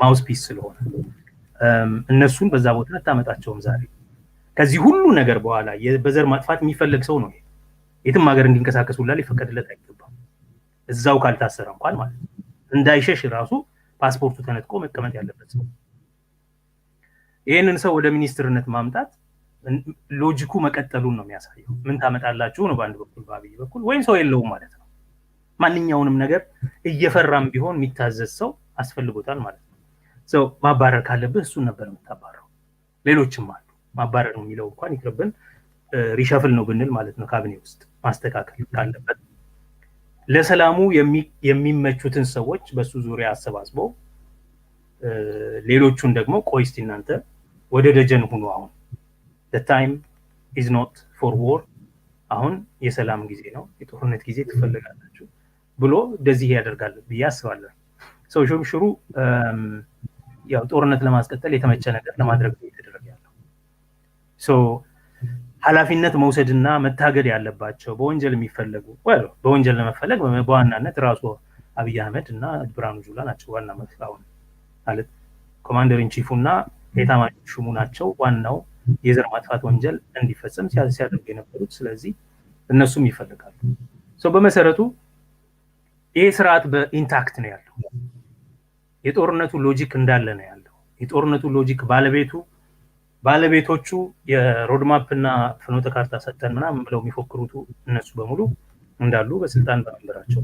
ማውስፒስ ስለሆነ እነሱን በዛ ቦታ አታመጣቸውም። ዛሬ ከዚህ ሁሉ ነገር በኋላ በዘር ማጥፋት የሚፈልግ ሰው ነው የትም ሀገር እንዲንቀሳቀስ ሁላ ሊፈቀድለት አይገባም። እዛው ካልታሰረ እንኳን ማለት ነው። እንዳይሸሽ ራሱ ፓስፖርቱ ተነጥቆ መቀመጥ ያለበት ሰው። ይሄንን ሰው ወደ ሚኒስትርነት ማምጣት ሎጂኩ መቀጠሉን ነው የሚያሳየው። ምን ታመጣላችሁ ነው በአንድ በኩል በአብይ በኩል፣ ወይም ሰው የለውም ማለት ነው። ማንኛውንም ነገር እየፈራም ቢሆን የሚታዘዝ ሰው አስፈልጎታል ማለት ነው። ሰው ማባረር ካለብህ እሱን ነበር የምታባረው። ሌሎችም አሉ። ማባረር ነው የሚለው እንኳን ይቅርብን፣ ሪሸፍል ነው ብንል ማለት ነው። ካቢኔ ውስጥ ማስተካከል ካለበት ለሰላሙ የሚመቹትን ሰዎች በሱ ዙሪያ አሰባስበው ሌሎቹን ደግሞ ቆይ እስቲ እናንተ ወደ ደጀን ሁኑ። አሁን the time is not for war። አሁን የሰላም ጊዜ ነው። የጦርነት ጊዜ ትፈልጋላችሁ። ብሎ እንደዚህ ያደርጋል ብዬ አስባለሁ። ሰው ሹምሽሩ ያው ጦርነት ለማስቀጠል የተመቸ ነገር ለማድረግ እየተደረገ ያለው ኃላፊነት መውሰድና መታገድ ያለባቸው በወንጀል የሚፈለጉ በወንጀል ለመፈለግ በዋናነት ራሱ አብይ አህመድ እና ብርሃኑ ጁላ ናቸው ዋና መፍትሄው ማለት ኮማንደር ኢን ቺፉ እና ኤታማዦር ሹሙ ናቸው ዋናው የዘር ማጥፋት ወንጀል እንዲፈጸም ሲያደርጉ የነበሩት። ስለዚህ እነሱም ይፈልጋሉ። በመሰረቱ ይሄ ስርዓት በኢንታክት ነው ያለው። የጦርነቱ ሎጂክ እንዳለ ነው ያለው። የጦርነቱ ሎጂክ ባለቤቶቹ የሮድማፕ እና ፍኖተ ካርታ ሰጠን ምናምን ብለው የሚፎክሩት እነሱ በሙሉ እንዳሉ በስልጣን በመንበራቸው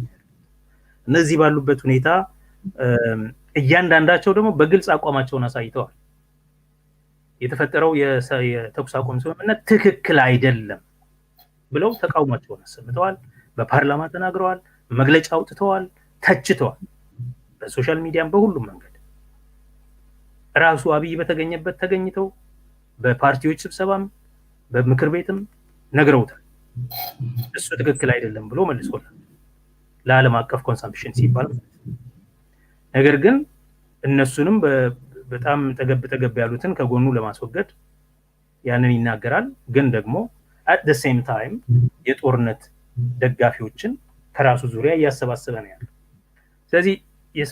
እነዚህ ባሉበት ሁኔታ እያንዳንዳቸው ደግሞ በግልጽ አቋማቸውን አሳይተዋል። የተፈጠረው የተኩስ አቁም ስምምነት ትክክል አይደለም ብለው ተቃውሟቸውን አሰምተዋል። በፓርላማ ተናግረዋል፣ መግለጫ አውጥተዋል፣ ተችተዋል። በሶሻል ሚዲያም በሁሉም መንገድ ራሱ አብይ በተገኘበት ተገኝተው በፓርቲዎች ስብሰባም በምክር ቤትም ነግረውታል። እሱ ትክክል አይደለም ብሎ መልሶላል ለዓለም አቀፍ ኮንሰምፕሽን ሲባል። ነገር ግን እነሱንም በጣም ጠገብ ያሉትን ከጎኑ ለማስወገድ ያንን ይናገራል። ግን ደግሞ at the same time የጦርነት ደጋፊዎችን ከራሱ ዙሪያ እያሰባሰበ ነው ያለው። ስለዚህ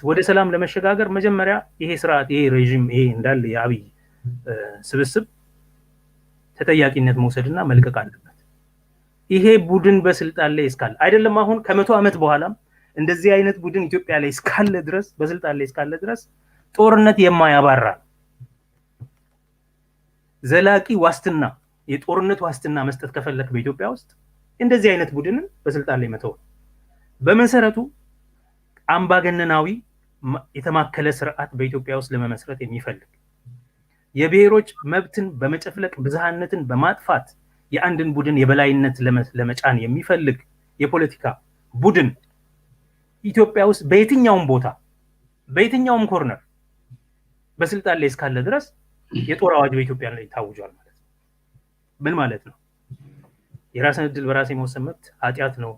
ወደ ሰላም ለመሸጋገር መጀመሪያ ይሄ ስርዓት ይሄ ሬጂም ይሄ እንዳለ የአብይ ስብስብ ተጠያቂነት መውሰድና መልቀቅ አለበት። ይሄ ቡድን በስልጣን ላይ እስካለ አይደለም አሁን ከ100 ዓመት በኋላም እንደዚህ አይነት ቡድን ኢትዮጵያ ላይ እስካለ ድረስ በስልጣን ላይ እስካለ ድረስ ጦርነት የማያባራ ዘላቂ ዋስትና የጦርነት ዋስትና መስጠት ከፈለክ በኢትዮጵያ ውስጥ እንደዚህ አይነት ቡድንን በስልጣን ላይ መተው። በመሰረቱ አምባገነናዊ የተማከለ ስርዓት በኢትዮጵያ ውስጥ ለመመስረት የሚፈልግ የብሔሮች መብትን በመጨፍለቅ ብዝሃነትን በማጥፋት የአንድን ቡድን የበላይነት ለመጫን የሚፈልግ የፖለቲካ ቡድን ኢትዮጵያ ውስጥ በየትኛውም ቦታ በየትኛውም ኮርነር በስልጣን ላይ እስካለ ድረስ የጦር አዋጅ በኢትዮጵያ ላይ ታውጇል ማለት ነው። ምን ማለት ነው? የራስን ዕድል በራስ የመወሰን መብት ኃጢአት ነው፣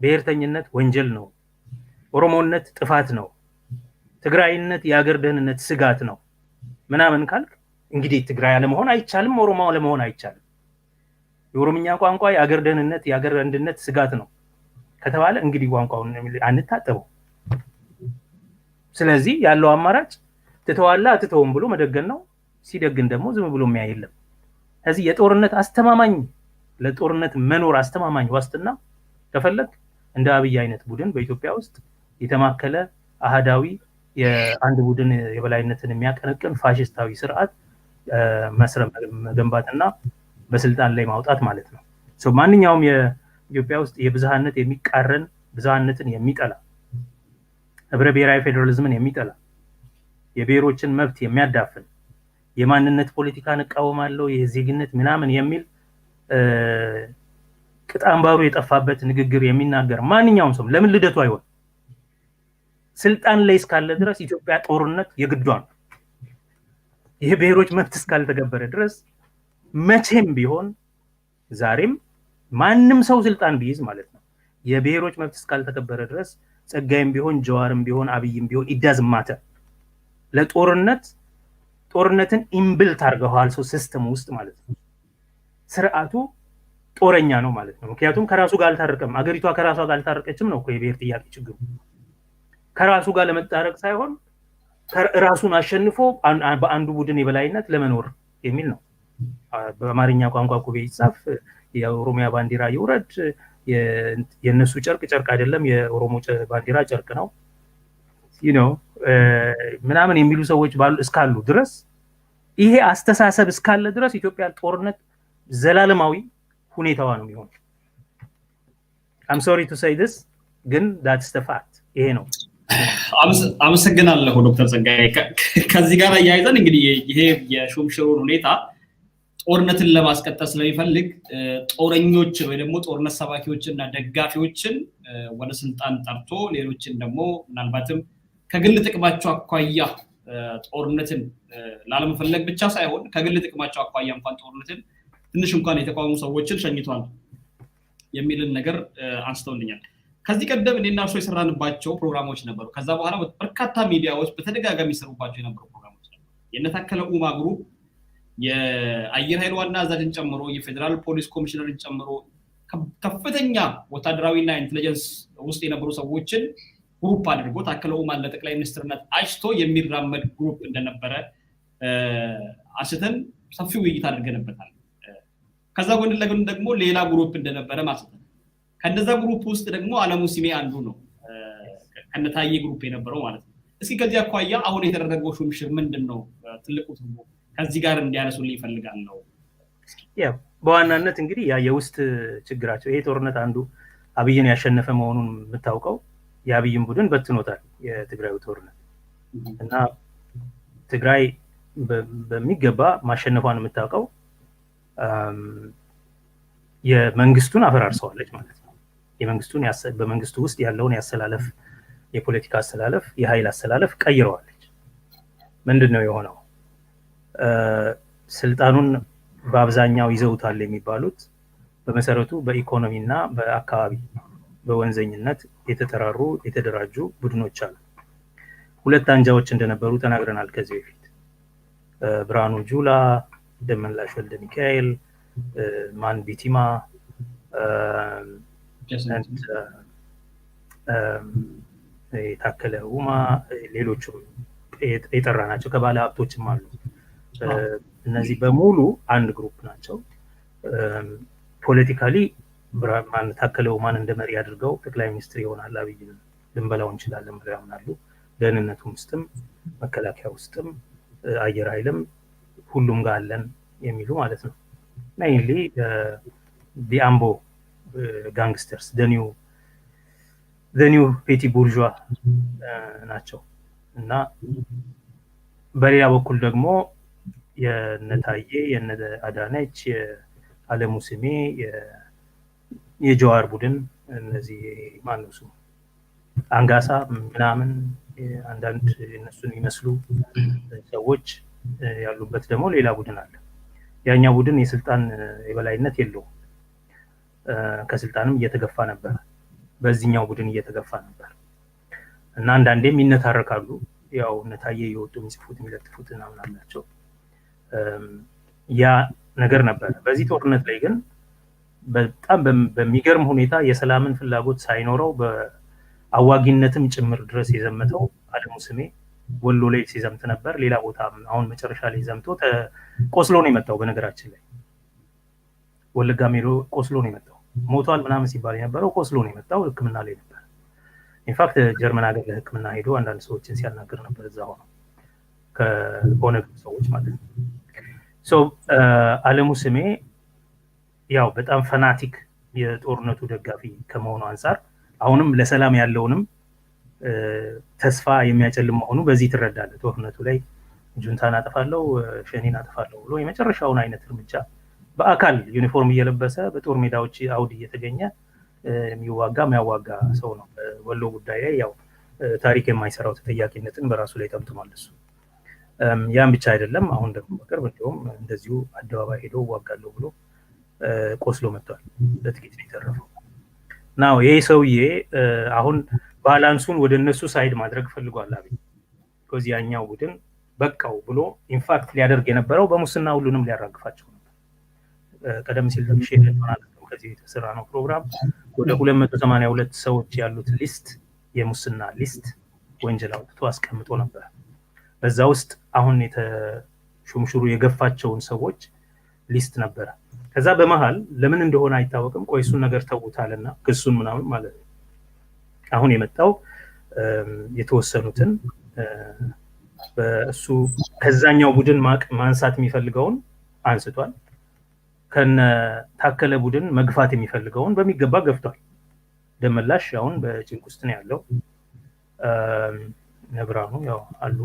ብሔርተኝነት ወንጀል ነው፣ ኦሮሞነት ጥፋት ነው፣ ትግራይነት የሀገር ደህንነት ስጋት ነው ምናምን ካልክ እንግዲህ ትግራይ አለመሆን አይቻልም፣ ኦሮሞ አለመሆን አይቻልም። የኦሮምኛ ቋንቋ የሀገር ደህንነት የሀገር አንድነት ስጋት ነው ከተባለ እንግዲህ ቋንቋውን አንታጠበው። ስለዚህ ያለው አማራጭ ትተዋላ አትተውም ብሎ መደገን ነው። ሲደግን ደግሞ ዝም ብሎ የሚያይ የለም። ስለዚህ የጦርነት አስተማማኝ ለጦርነት መኖር አስተማማኝ ዋስትና ከፈለክ እንደ አብይ አይነት ቡድን በኢትዮጵያ ውስጥ የተማከለ አሃዳዊ የአንድ ቡድን የበላይነትን የሚያቀነቅን ፋሽስታዊ ስርዓት መገንባትና በስልጣን ላይ ማውጣት ማለት ነው። ማንኛውም የኢትዮጵያ ውስጥ የብዝሃነት የሚቃረን ብዝሃነትን የሚጠላ ህብረ ብሔራዊ ፌዴራሊዝምን የሚጠላ የብሔሮችን መብት የሚያዳፍን የማንነት ፖለቲካን እቃወማለሁ የዜግነት ምናምን የሚል ቅጣምባሩ የጠፋበት ንግግር የሚናገር ማንኛውም ሰው ለምን ልደቱ አይሆን? ስልጣን ላይ እስካለ ድረስ ኢትዮጵያ ጦርነት የግዷ ነው። ይሄ ብሔሮች መብት እስካልተገበረ ድረስ መቼም ቢሆን ዛሬም ማንም ሰው ስልጣን ቢይዝ ማለት ነው የብሔሮች መብት እስካልተከበረ ድረስ ጸጋይም ቢሆን ጀዋርም ቢሆን አብይም ቢሆን ኢዳዝ ማተር ጦርነትን ኢምብልት አድርገዋል ሰው ሲስተም ውስጥ ማለት ነው። ስርዓቱ ጦረኛ ነው ማለት ነው። ምክንያቱም ከራሱ ጋር አልታረቀም። አገሪቷ ከራሷ ጋር አልታረቀችም ነው እኮ የብሔር ጥያቄ ችግሩ። ከራሱ ጋር ለመታረቅ ሳይሆን ራሱን አሸንፎ በአንዱ ቡድን የበላይነት ለመኖር የሚል ነው። በአማርኛ ቋንቋ እኮ ቢጻፍ የኦሮሚያ ባንዲራ ይውረድ፣ የነሱ ጨርቅ አይደለም፣ የኦሮሞ ባንዲራ ጨርቅ ነው ምናምን የሚሉ ሰዎች እስካሉ ድረስ ይሄ አስተሳሰብ እስካለ ድረስ ኢትዮጵያ ጦርነት ዘላለማዊ ሁኔታዋ ነው የሚሆነው። I'm sorry to say this ግን that's the fact ይሄ ነው። አመሰግናለሁ ዶክተር ጸጋዬ። ከዚህ ጋር አያይዘን እንግዲህ ይሄ የሹምሽሩን ሁኔታ ጦርነትን ለማስቀጠል ስለሚፈልግ ጦረኞችን ወይ ደግሞ ጦርነት ሰባኪዎችንና ደጋፊዎችን ወደ ስልጣን ጠርቶ ሌሎችን ደግሞ ምናልባትም ከግል ጥቅማቸው አኳያ ጦርነትን ላለመፈለግ ብቻ ሳይሆን ከግል ጥቅማቸው አኳያ እንኳን ጦርነትን ትንሽ እንኳን የተቃወሙ ሰዎችን ሸኝቷል የሚልን ነገር አንስተውልኛል። ከዚህ ቀደም እኔና እርሶ የሰራንባቸው ፕሮግራሞች ነበሩ። ከዛ በኋላ በርካታ ሚዲያዎች በተደጋጋሚ የሚሰሩባቸው የነበሩ ፕሮግራሞች ነበሩ። የነታከለ ኡማ ግሩፕ የአየር ኃይል ዋና አዛዥን ጨምሮ የፌዴራል ፖሊስ ኮሚሽነርን ጨምሮ ከፍተኛ ወታደራዊና ኢንቴሊጀንስ ውስጥ የነበሩ ሰዎችን ግሩፕ አድርጎ ታከለ ኡማን ለጠቅላይ ሚኒስትርነት አጭቶ የሚራመድ ግሩፕ እንደነበረ አስተን ሰፊ ውይይት አድርገንበታል። ከዛ ጎን ለጎን ደግሞ ሌላ ግሩፕ እንደነበረ ማስተን ከነዛ ግሩፕ ውስጥ ደግሞ አለሙ ስሜ አንዱ ነው፣ ከነታዬ ግሩፕ የነበረው ማለት ነው። እስኪ ከዚህ አኳያ አሁን የተደረገው ሹምሽር ምንድነው ትልቁ ትርጉሙ? ከዚህ ጋር እንዲያነሱልኝ ይፈልጋለሁ። በዋናነት እንግዲህ ያ የውስጥ ችግራቸው ይሄ ጦርነት አንዱ አብይን ያሸነፈ መሆኑን የምታውቀው የአብይን ቡድን በትኖታል የትግራዩ ጦርነት እና ትግራይ በሚገባ ማሸነፏን የምታውቀው የመንግስቱን አፈራርሰዋለች ማለት ነው። የመንግስቱን በመንግስቱ ውስጥ ያለውን ያሰላለፍ የፖለቲካ አሰላለፍ የኃይል አሰላለፍ ቀይረዋለች። ምንድነው የሆነው? ስልጣኑን በአብዛኛው ይዘውታል የሚባሉት በመሰረቱ በኢኮኖሚና በአካባቢ በወንዘኝነት የተጠራሩ የተደራጁ ቡድኖች አሉ። ሁለት አንጃዎች እንደነበሩ ተናግረናል ከዚህ በፊት። ብርሃኑ ጁላ፣ ደመላሽ ወልደ ሚካኤል፣ ማን ቢቲማ ታከለ ኡማ ሌሎችም የጠራ ናቸው። ከባለ ሀብቶችም አሉ። እነዚህ በሙሉ አንድ ግሩፕ ናቸው። ፖለቲካሊ ማን ታከለ ኡማን እንደ መሪ አድርገው ጠቅላይ ሚኒስትር ይሆናል አብይን ልንበላው እንችላለን ብለው ያምናሉ። ደህንነቱ ውስጥም መከላከያ ውስጥም አየር ኃይልም ሁሉም ጋር አለን የሚሉ ማለት ነው። ሜይንሊ ዲአምቦ ጋንግስተርስ ዘኒው ፔቲ ቡርዥዋ ናቸው እና በሌላ በኩል ደግሞ የነታዬ የነአዳነች የአለሙ ስሜ የጀዋር ቡድን እነዚህ ማነው ስሙ አንጋሳ ምናምን አንዳንድ እነሱን የሚመስሉ ሰዎች ያሉበት ደግሞ ሌላ ቡድን አለ። ያኛው ቡድን የስልጣን የበላይነት የለውም። ከስልጣንም እየተገፋ ነበር። በዚህኛው ቡድን እየተገፋ ነበር እና አንዳንዴም ይነታረካሉ። ያው ነታዬ የወጡ የሚጽፉት የሚለጥፉት ምናምን አላቸው። ያ ነገር ነበር። በዚህ ጦርነት ላይ ግን በጣም በሚገርም ሁኔታ የሰላምን ፍላጎት ሳይኖረው በአዋጊነትም ጭምር ድረስ የዘመተው አለሙ ስሜ ወሎ ላይ ሲዘምት ነበር። ሌላ ቦታ አሁን መጨረሻ ላይ ዘምቶ ቆስሎ ነው የመጣው። በነገራችን ላይ ወለጋ ሜዶ ቆስሎ ነው የመጣው። ሞቷል ምናምን ሲባል የነበረው ቆስሎ ነው የመጣው። ሕክምና ላይ ነበር። ኢንፋክት ጀርመን ሀገር ለሕክምና ሄዶ አንዳንድ ሰዎችን ሲያናግር ነበር እዛ ሆኖ ከኦነግ ሰዎች ማለት ነው። አለሙ ስሜ ያው በጣም ፈናቲክ የጦርነቱ ደጋፊ ከመሆኑ አንፃር አሁንም ለሰላም ያለውንም ተስፋ የሚያጨልም መሆኑ በዚህ ትረዳለህ። ጦርነቱ ላይ ጁንታን አጠፋለሁ ሸኔን አጠፋለሁ ብሎ የመጨረሻውን አይነት እርምጃ በአካል ዩኒፎርም እየለበሰ በጦር ሜዳዎች አውድ እየተገኘ የሚያዋጋ ሰው ነው። ወሎ ጉዳይ ላይ ያው ታሪክ የማይሰራው ተጠያቂነትን በራሱ ላይ ጠምጥሟል እሱ። ያን ብቻ አይደለም። አሁን ደግሞ በቅርብ እንዲሁም እንደዚሁ አደባባይ ሄዶ ዋጋለሁ ብሎ ቆስሎ መጥቷል። ለጥቂት ነው የተረፈው። ናው ይሄ ሰውዬ አሁን ባላንሱን ወደ እነሱ ሳይድ ማድረግ ፈልጓል አብይ። ከዚህ ያኛው ቡድን በቃው ብሎ ኢንፋክት ሊያደርግ የነበረው በሙስና ሁሉንም ሊያራግፋቸው ነበር። ቀደም ሲል ተምሽ ይተናል ከዚህ የተሰራ ነው ፕሮግራም ወደ 282 ሰዎች ያሉት ሊስት የሙስና ሊስት ወንጀል አውጥቶ አስቀምጦ ነበር። በዛ ውስጥ አሁን የተሹምሽሩ የገፋቸውን ሰዎች ሊስት ነበር። ከዛ በመሃል ለምን እንደሆነ አይታወቅም ቆይ እሱን ነገር ተውታልና ክሱን ምናምን ማለት ነው። አሁን የመጣው የተወሰኑትን በእሱ ከዛኛው ቡድን ማንሳት የሚፈልገውን አንስቷል። ከነ ታከለ ቡድን መግፋት የሚፈልገውን በሚገባ ገፍቷል። ደመላሽ አሁን በጭንቅ ውስጥ ነው ያለው። ነብራኑ ያው አሉ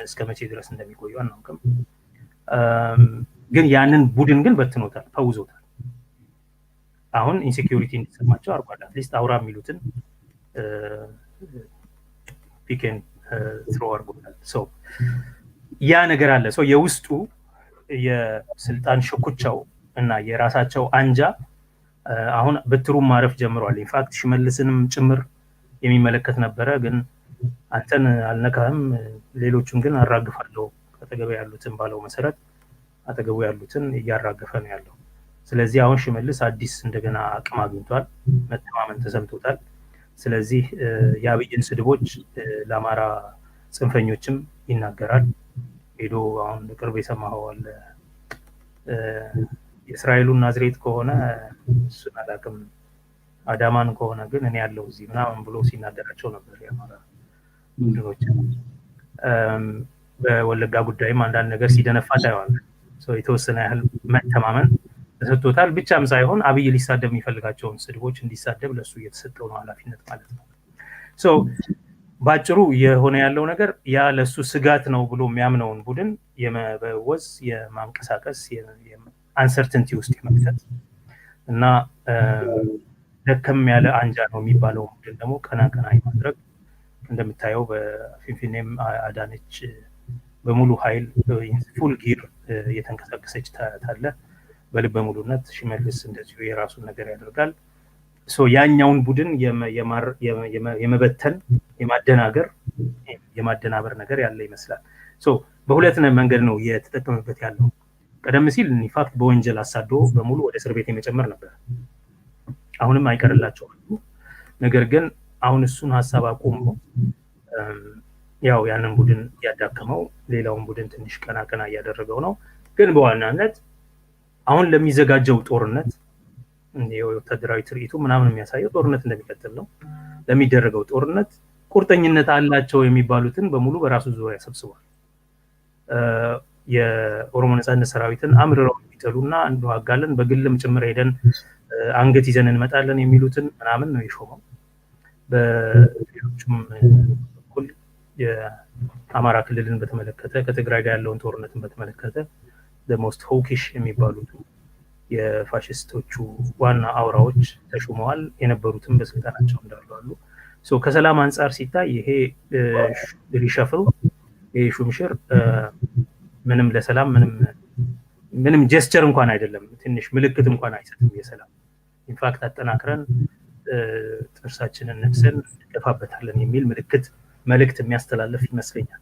እስከ መቼ ድረስ እንደሚቆዩ አናውቅም። ግን ያንን ቡድን ግን በትኖታል፣ ፈውዞታል። አሁን ኢንሴኪዩሪቲ እንዲሰማቸው አርጓል። አትሊስት አውራ የሚሉትን ፒኬን ትሮ አርጎታል። ያ ነገር አለ። የውስጡ የስልጣን ሽኩቻው እና የራሳቸው አንጃ አሁን በትሩም ማረፍ ጀምሯል። ኢንፋክት ሽመልስንም ጭምር የሚመለከት ነበረ፣ ግን አንተን አልነካህም፣ ሌሎቹን ግን አራግፋለሁ አጠገቡ ያሉትን ባለው መሰረት አጠገቡ ያሉትን እያራገፈ ነው ያለው። ስለዚህ አሁን ሽመልስ አዲስ እንደገና አቅም አግኝቷል፣ መተማመን ተሰምቶታል። ስለዚህ የአብይን ስድቦች ለአማራ ጽንፈኞችም ይናገራል። ሄዶ አሁን ቅርብ የሰማኸው አለ የእስራኤሉን ናዝሬት ከሆነ እሱን አላውቅም፣ አዳማን ከሆነ ግን እኔ ያለው እዚህ ምናምን ብሎ ሲናገራቸው ነበር የአማራ ቡድኖች። በወለጋ ጉዳይም አንዳንድ ነገር ሲደነፋ ታየዋለህ። የተወሰነ ያህል መተማመን ተሰጥቶታል። ብቻም ሳይሆን አብይ ሊሳደብ የሚፈልጋቸውን ስድቦች እንዲሳደብ ለሱ እየተሰጠው ነው ኃላፊነት ማለት ነው። ባጭሩ የሆነ ያለው ነገር ያ ለሱ ስጋት ነው ብሎ የሚያምነውን ቡድን የመበወዝ የማንቀሳቀስ አንሰርተንቲ ውስጥ የመክተት እና ደከም ያለ አንጃ ነው የሚባለው ቡድን ደግሞ ቀና ቀና የማድረግ እንደምታየው በፊንፊኔም አዳነች በሙሉ ኃይል ፉል ጊር እየተንቀሳቀሰች ታያታለህ። በልበ ሙሉነት ሽመልስ እንደዚሁ የራሱን ነገር ያደርጋል። ያኛውን ቡድን የመበተን የማደናበር ነገር ያለ ይመስላል። በሁለት መንገድ ነው የተጠቀመበት ያለው። ቀደም ሲል ኢንፋክት በወንጀል አሳዶ በሙሉ ወደ እስር ቤት የመጨመር ነበር። አሁንም አይቀርላቸው። ነገር ግን አሁን እሱን ሀሳብ አቆሞ ያው ያንን ቡድን እያዳከመው ሌላውን ቡድን ትንሽ ቀና ቀና እያደረገው ነው። ግን በዋናነት አሁን ለሚዘጋጀው ጦርነት የወታደራዊ ትርኢቱ ምናምን የሚያሳየው ጦርነት እንደሚቀጥል ነው። ለሚደረገው ጦርነት ቁርጠኝነት አላቸው የሚባሉትን በሙሉ በራሱ ዙሪያ ሰብስቧል። የኦሮሞ ነጻነት ሰራዊትን አምርረው የሚጠሉና እንዋጋለን በግልም ጭምር ሄደን አንገት ይዘን እንመጣለን የሚሉትን ምናምን ነው የሾመው። በሌሎችም በኩል የአማራ ክልልን በተመለከተ ከትግራይ ጋር ያለውን ጦርነትን በተመለከተ ሞስት ሆኪሽ የሚባሉት የፋሽስቶቹ ዋና አውራዎች ተሹመዋል። የነበሩትም በስልጣናቸው እንዳሉ አሉ። ከሰላም አንጻር ሲታይ ይሄ ሪሸፍል ይሄ ሹምሽር ምንም ለሰላም ምንም ጀስቸር እንኳን አይደለም፣ ትንሽ ምልክት እንኳን አይሰጥም የሰላም። ኢንፋክት አጠናክረን ጥርሳችንን ነክሰን እንገፋበታለን የሚል መልእክት የሚያስተላልፍ ይመስለኛል።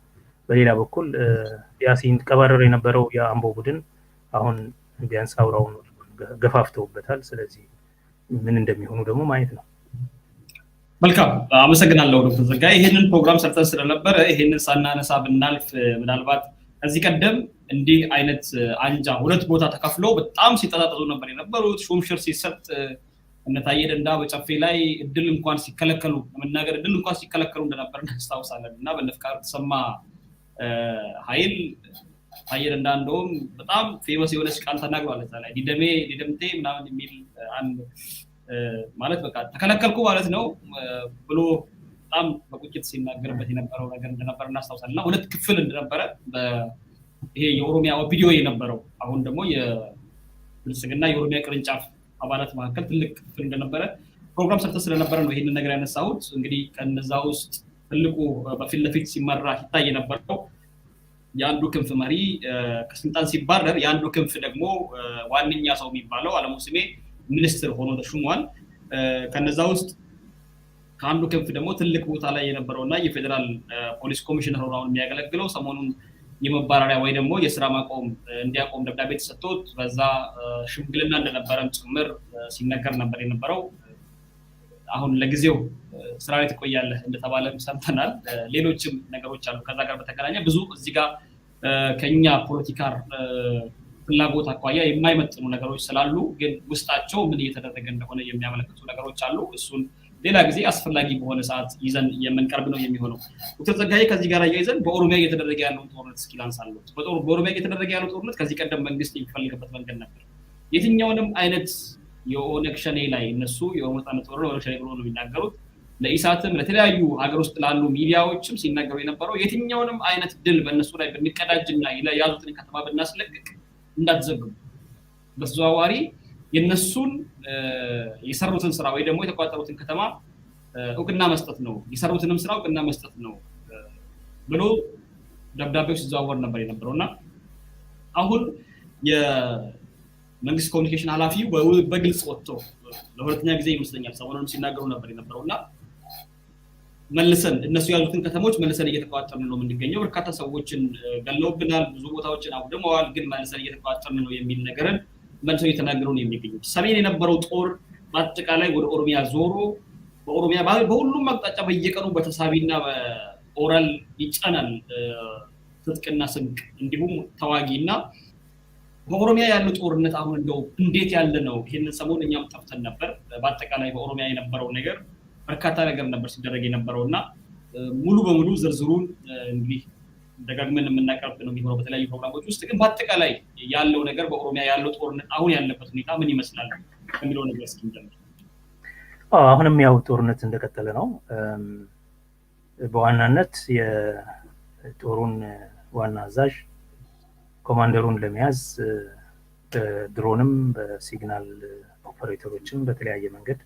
በሌላ በኩል ያሲን ቀባረር የነበረው የአምቦ ቡድን አሁን ቢያንስ አውራውን ገፋፍተውበታል። ስለዚህ ምን እንደሚሆኑ ደግሞ ማየት ነው። መልካም አመሰግናለሁ ዶክተር ጸጋዬ። ይሄንን ፕሮግራም ሰርተን ስለነበረ ይሄንን ሳናነሳ ብናልፍ ምናልባት ከዚህ ቀደም እንዲህ አይነት አንጃ ሁለት ቦታ ተከፍሎ በጣም ሲጠጣጠጡ ነበር የነበሩት። ሹምሽር ሲሰጥ እነ ታዬ ደንዳ በጨፌ ላይ እድል እንኳን ሲከለከሉ ለመናገር እድል እንኳን ሲከለከሉ እንደነበር እናስታውሳለን። እና በነፍቃር ተሰማ ኃይል ታዬ ደንዳ እንደውም በጣም ፌመስ የሆነች ቃል ተናግሯል። እዛ ላይ ዲደምቴ ምናምን የሚል አንድ ማለት በቃ ተከለከልኩ ማለት ነው ብሎ በጣም በቁጭት ሲናገርበት የነበረው ነገር እንደነበር እናስታውሳለን። እና ሁለት ክፍል እንደነበረ ይሄ የኦሮሚያ ኦፒዲዮ የነበረው አሁን ደግሞ የብልጽግና የኦሮሚያ ቅርንጫፍ አባላት መካከል ትልቅ ክፍል እንደነበረ ፕሮግራም ሰርተ ስለነበረ ነው ይሄንን ነገር ያነሳሁት። እንግዲህ ከነዛ ውስጥ ትልቁ በፊት ለፊት ሲመራ ይታይ የነበረው የአንዱ ክንፍ መሪ ከስልጣን ሲባረር የአንዱ ክንፍ ደግሞ ዋነኛ ሰው የሚባለው አለሙ ስሜ ሚኒስትር ሆኖ ተሹሟል። ከነዛ ውስጥ ከአንዱ ክንፍ ደግሞ ትልቅ ቦታ ላይ የነበረውና የፌዴራል ፖሊስ ኮሚሽነር ሆኖ የሚያገለግለው ሰሞኑን የመባረሪያ ወይ ደግሞ የስራ ማቆም እንዲያቆም ደብዳቤ ተሰጥቶት በዛ ሽምግልና እንደነበረም ጭምር ሲነገር ነበር የነበረው። አሁን ለጊዜው ስራ ላይ ትቆያለህ እንደተባለም ሰምተናል። ሌሎችም ነገሮች አሉ ከዛ ጋር በተገናኘ ብዙ እዚህ ጋር ከኛ ፖለቲካ ፍላጎት አኳያ የማይመጥኑ ነገሮች ስላሉ ግን ውስጣቸው ምን እየተደረገ እንደሆነ የሚያመለክቱ ነገሮች አሉ። እሱን ሌላ ጊዜ አስፈላጊ በሆነ ሰዓት ይዘን የምንቀርብ ነው የሚሆነው። ዶክተር ጸጋዬ ከዚህ ጋር እያይዘን በኦሮሚያ እየተደረገ ያለውን ጦርነት እስኪ ላንሳለሁ። በኦሮሚያ እየተደረገ ያለው ጦርነት ከዚህ ቀደም መንግስት የሚፈልግበት መንገድ ነበር። የትኛውንም አይነት የኦነግ ሸኔ ላይ እነሱ የኦሮሞ ነጻነት ጦር ኦነግ ሸኔ ብሎ ነው የሚናገሩት። ለኢሳትም ለተለያዩ ሀገር ውስጥ ላሉ ሚዲያዎችም ሲናገሩ የነበረው የትኛውንም አይነት ድል በእነሱ ላይ ብንቀዳጅና የያዙትን ከተማ ብናስለቅቅ እንዳትዘግቡ፣ በተዘዋዋሪ የነሱን የሰሩትን ስራ ወይ ደግሞ የተቋጠሩትን ከተማ እውቅና መስጠት ነው፣ የሰሩትንም ስራ እውቅና መስጠት ነው ብሎ ደብዳቤው ሲዘዋወር ነበር የነበረውና አሁን የመንግስት ኮሚኒኬሽን ኃላፊው በግልጽ ወጥቶ ለሁለተኛ ጊዜ ይመስለኛል ሰሞኑን ሲናገሩ ነበር የነበረውና መልሰን እነሱ ያሉትን ከተሞች መልሰን እየተቋጠርን ነው የምንገኘው። በርካታ ሰዎችን ገለውብናል፣ ብዙ ቦታዎችን አውድመዋል፣ ግን መልሰን እየተቋጠርን ነው የሚል ነገርን መልሰው እየተናገሩ ነው የሚገኙት። ሰሜን የነበረው ጦር በአጠቃላይ ወደ ኦሮሚያ ዞሮ በኦሮሚያ በሁሉም አቅጣጫ በየቀኑ በተሳቢና በኦራል ይጫናል ትጥቅና ስንቅ እንዲሁም ተዋጊና በኦሮሚያ ያለው ጦርነት አሁን እንደው እንዴት ያለ ነው? ይሄንን ሰሞን እኛም ጠፍተን ነበር። በአጠቃላይ በኦሮሚያ የነበረው ነገር በርካታ ነገር ነበር ሲደረግ የነበረውና ሙሉ በሙሉ ዝርዝሩን እንግዲህ ደጋግመን የምናቀርብ ነው የሚሆነው በተለያዩ ፕሮግራሞች ውስጥ። ግን በአጠቃላይ ያለው ነገር በኦሮሚያ ያለው ጦርነት አሁን ያለበት ሁኔታ ምን ይመስላል ከሚለው ነገር እስኪ እንጀምር። አሁንም ያው ጦርነት እንደቀጠለ ነው። በዋናነት የጦሩን ዋና አዛዥ ኮማንደሩን ለመያዝ በድሮንም በሲግናል ኦፐሬተሮችም በተለያየ መንገድ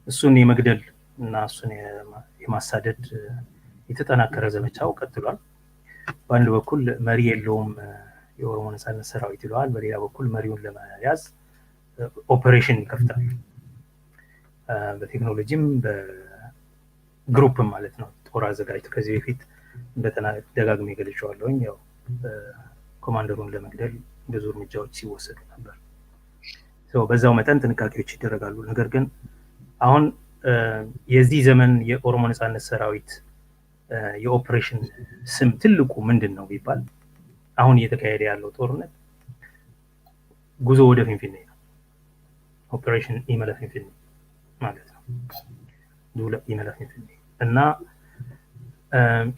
እሱን የመግደል እና እሱን የማሳደድ የተጠናከረ ዘመቻው ቀጥሏል። በአንድ በኩል መሪ የለውም የኦሮሞ ነጻነት ሰራዊት ይለዋል፣ በሌላ በኩል መሪውን ለመያዝ ኦፐሬሽን ይከፍታል። በቴክኖሎጂም በግሩፕም ማለት ነው ጦር አዘጋጅቶ ከዚህ በፊት ደጋግሜ ገልጬዋለሁኝ። ያው ኮማንደሩን ለመግደል ብዙ እርምጃዎች ሲወሰዱ ነበር። በዛው መጠን ጥንቃቄዎች ይደረጋሉ። ነገር ግን አሁን የዚህ ዘመን የኦሮሞ ነጻነት ሰራዊት የኦፕሬሽን ስም ትልቁ ምንድን ነው ቢባል አሁን እየተካሄደ ያለው ጦርነት ጉዞ ወደ ፊንፊኔ ነው። ኦፕሬሽን ኢመለ ፊንፊኔ ማለት ነው። ዱላ ኢመለ ፊንፊኔ እና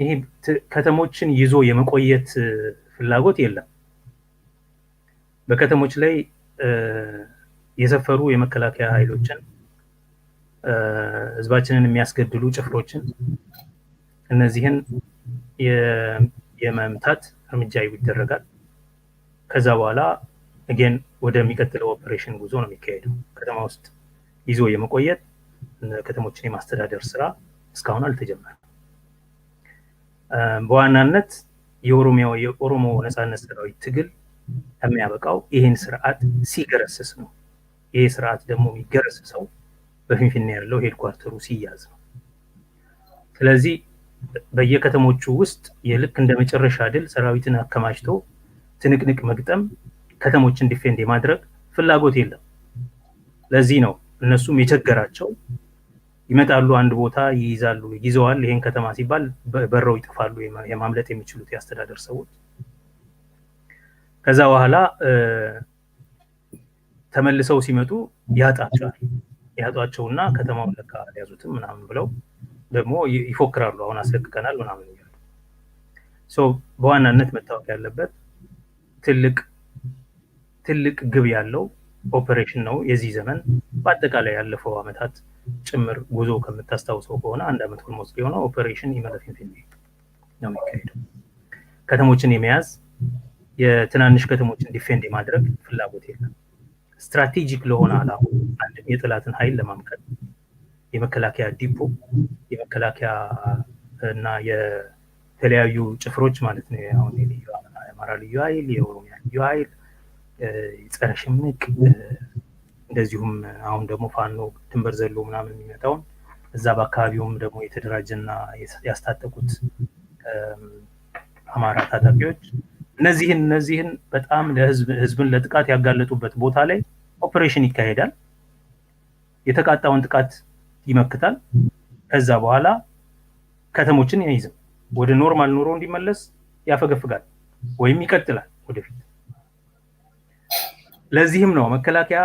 ይሄ ከተሞችን ይዞ የመቆየት ፍላጎት የለም። በከተሞች ላይ የሰፈሩ የመከላከያ ኃይሎችን ህዝባችንን የሚያስገድሉ ጭፍሮችን እነዚህን የመምታት እርምጃ ይደረጋል። ከዛ በኋላ again ወደሚቀጥለው ኦፕሬሽን ጉዞ ነው የሚካሄደው። ከተማ ውስጥ ይዞ የመቆየት ከተሞችን የማስተዳደር ስራ እስካሁን አልተጀመረም። በዋናነት የኦሮሞ ነጻነት ሰራዊት ትግል የሚያበቃው ይህን ስርዓት ሲገረስስ ነው። ይሄ ስርዓት ደግሞ የሚገረስሰው በፊንፊኔ ያለው ሄድኳርተሩ ሲያዝ ነው። ስለዚህ በየከተሞቹ ውስጥ የልክ እንደ መጨረሻ ድል ሰራዊትን አከማችቶ ትንቅንቅ መግጠም፣ ከተሞችን ዲፌንድ የማድረግ ፍላጎት የለም። ለዚህ ነው እነሱም የቸገራቸው ይመጣሉ፣ አንድ ቦታ ይይዛሉ፣ ይዘዋል። ይሄን ከተማ ሲባል በረው ይጠፋሉ የማምለጥ የሚችሉት ያስተዳደር ሰዎች። ከዛ በኋላ ተመልሰው ሲመጡ ያጧቸውና ከተማውን ለካ ያዙትም ምናምን ብለው ደግሞ ይፎክራሉ። አሁን አስለቅቀናል ምናምን ይላሉ። በዋናነት መታወቅ ያለበት ትልቅ ግብ ያለው ኦፕሬሽን ነው የዚህ ዘመን። በአጠቃላይ ያለፈው አመታት ጭምር ጉዞ ከምታስታውሰው ከሆነ 1 አመት ኦልሞስት የሆነው ኦፕሬሽን ኢመለ ፊንፊኔ ነው የሚካሄደው። ከተሞችን የመያዝ የትናንሽ ከተሞችን ዲፌንድ የማድረግ ፍላጎት የለም። ስትራቴጂክ ለሆነ ዓላማ አንድ የጠላትን ኃይል ለማምከን የመከላከያ ዲፖ፣ የመከላከያ እና የተለያዩ ጭፍሮች ማለት ነው። አሁን የአማራ ልዩ ኃይል፣ የኦሮሚያ ልዩ ኃይል፣ የጸረ ሽምቅ እንደዚሁም አሁን ደግሞ ፋኖ ድንበር ዘሎ ምናምን የሚመጣውን እዛ በአካባቢውም ደግሞ የተደራጀና ያስታጠቁት አማራ ታጣቂዎች እነዚህን በጣም ህዝብን ለጥቃት ያጋለጡበት ቦታ ላይ ኦፕሬሽን ይካሄዳል። የተቃጣውን ጥቃት ይመክታል። ከዛ በኋላ ከተሞችን አይይዝም። ወደ ኖርማል ኑሮ እንዲመለስ ያፈገፍጋል ወይም ይቀጥላል ወደፊት። ለዚህም ነው መከላከያ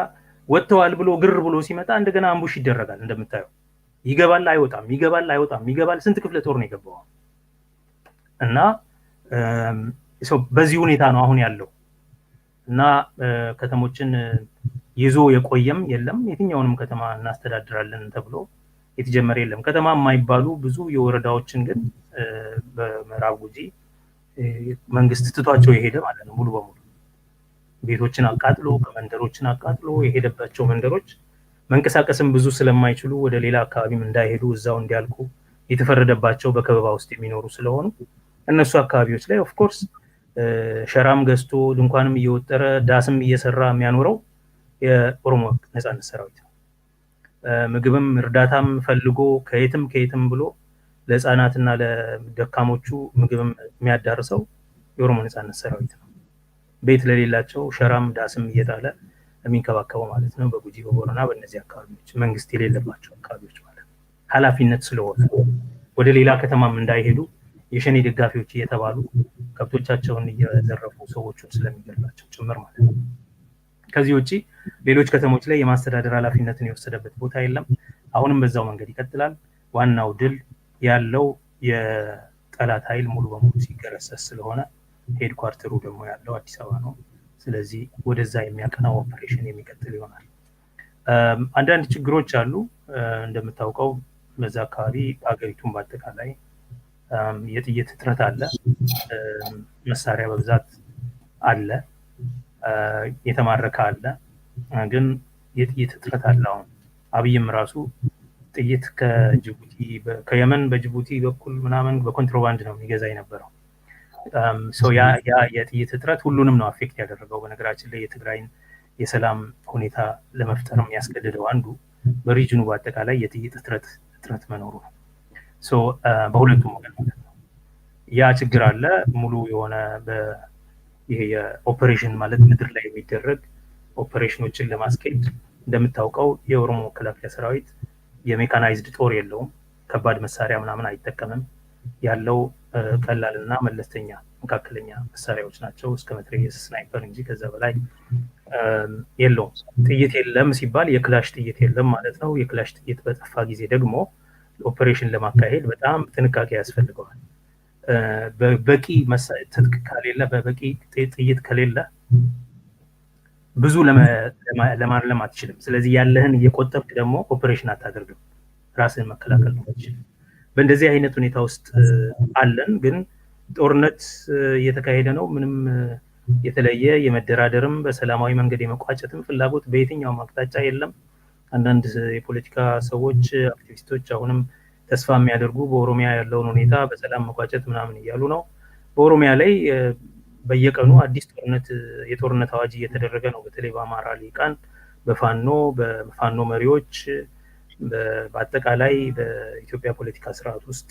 ወጥተዋል ብሎ ግር ብሎ ሲመጣ እንደገና አምቡሽ ይደረጋል። እንደምታየው ይገባል አይወጣም። ስንት ክፍለ ጦር ነው የገባው? እና በዚህ ሁኔታ ነው አሁን ያለው። እና ከተሞችን ይዞ የቆየም የለም። የትኛውንም ከተማ እናስተዳድራለን ተብሎ የተጀመረ የለም። ከተማ የማይባሉ ብዙ የወረዳዎችን ግን በምዕራብ ጉጂ መንግስት ትቷቸው የሄደ ማለት ነው። ሙሉ በሙሉ ቤቶችን አቃጥሎ ከመንደሮችን አቃጥሎ የሄደባቸው መንደሮች መንቀሳቀስም ብዙ ስለማይችሉ ወደ ሌላ አካባቢም እንዳይሄዱ እዛው እንዲያልቁ የተፈረደባቸው በከበባ ውስጥ የሚኖሩ ስለሆኑ እነሱ አካባቢዎች ላይ ኦፍ ኮርስ ሸራም ገዝቶ ድንኳንም እየወጠረ ዳስም እየሰራ የሚያኖረው የኦሮሞ ነጻነት ሰራዊት ነው። ምግብም እርዳታም ፈልጎ ከየትም ብሎ ለህፃናትና ለደካሞቹ ምግብም የሚያዳርሰው የኦሮሞ ነጻነት ሰራዊት ነው። ቤት ለሌላቸው ሸራም ዳስም እየጣለ የሚንከባከበው ማለት ነው። በጉጂ በቦረና በእነዚህ አካባቢዎች መንግስት የሌለባቸው አካባቢዎች ማለት ነው። ኃላፊነት ስለሆነ ወደ ሌላ ከተማም እንዳይሄዱ የሸኔ ደጋፊዎች እየተባሉ ከብቶቻቸውን እየዘረፉ ሰዎችን ስለሚገድላቸው ጭምር ማለት ነው። ከዚህ ውጪ ሌሎች ከተሞች ላይ የማስተዳደር ኃላፊነትን የወሰደበት ቦታ የለም። አሁንም በዛው መንገድ ይቀጥላል። ዋናው ድል ያለው የጠላት ኃይል ሙሉ በሙሉ ሲገረሰስ ስለሆነ ሄድኳርተሩ ደግሞ ያለው አዲስ አበባ ነው። ስለዚህ ወደዛ የሚያቀናው ኦፕሬሽን የሚቀጥል ይሆናል። አንዳንድ ችግሮች አሉ። እንደምታውቀው በዛ አካባቢ ሀገሪቱን በአጠቃላይ የጥይት እጥረት አለ። መሳሪያ በብዛት አለ። የተማረከ አለ። ግን የጥይት እጥረት አለ። አሁን አብይም ራሱ ጥይት ከጅቡቲ ከየመን በጅቡቲ በኩል ምናምን በኮንትሮባንድ ነው የሚገዛ የነበረው። ያ የጥይት እጥረት ሁሉንም ነው አፌክት ያደረገው። በነገራችን ላይ የትግራይን የሰላም ሁኔታ ለመፍጠር የሚያስገድደው አንዱ በሪጅኑ በአጠቃላይ የጥይት እጥረት መኖሩ ነው። በሁለቱም ወገን ማለት ነው። ያ ችግር አለ። ሙሉ የሆነ ይሄ የኦፕሬሽን ማለት ምድር ላይ የሚደረግ ኦፕሬሽኖችን ለማስኬድ እንደምታውቀው የኦሮሞ መከላከያ ሰራዊት የሜካናይዝድ ጦር የለውም። ከባድ መሳሪያ ምናምን አይጠቀምም። ያለው ቀላልና መለስተኛ መካከለኛ መሳሪያዎች ናቸው እስከ መትረየስ ስናይፐር እንጂ ከዛ በላይ የለውም። ጥይት የለም ሲባል የክላሽ ጥይት የለም ማለት ነው። የክላሽ ጥይት በጠፋ ጊዜ ደግሞ ኦፕሬሽን ለማካሄድ በጣም ጥንቃቄ ያስፈልገዋል። በበቂ ትጥቅ ከሌለ በበቂ ጥይት ከሌለ ብዙ ለማለም አትችልም። ስለዚህ ያለህን እየቆጠብክ ደግሞ ኦፕሬሽን አታደርግም። ራስህን መከላከል ነው አትችልም። በእንደዚህ አይነት ሁኔታ ውስጥ አለን። ግን ጦርነት እየተካሄደ ነው። ምንም የተለየ የመደራደርም በሰላማዊ መንገድ የመቋጨትም ፍላጎት በየትኛውም አቅጣጫ የለም። አንዳንድ የፖለቲካ ሰዎች አክቲቪስቶች አሁንም ተስፋ የሚያደርጉ በኦሮሚያ ያለውን ሁኔታ በሰላም መቋጨት ምናምን እያሉ ነው። በኦሮሚያ ላይ በየቀኑ አዲስ የጦርነት አዋጅ እየተደረገ ነው። በተለይ በአማራ ሊቃን በፋኖ መሪዎች በአጠቃላይ በኢትዮጵያ ፖለቲካ ስርዓት ውስጥ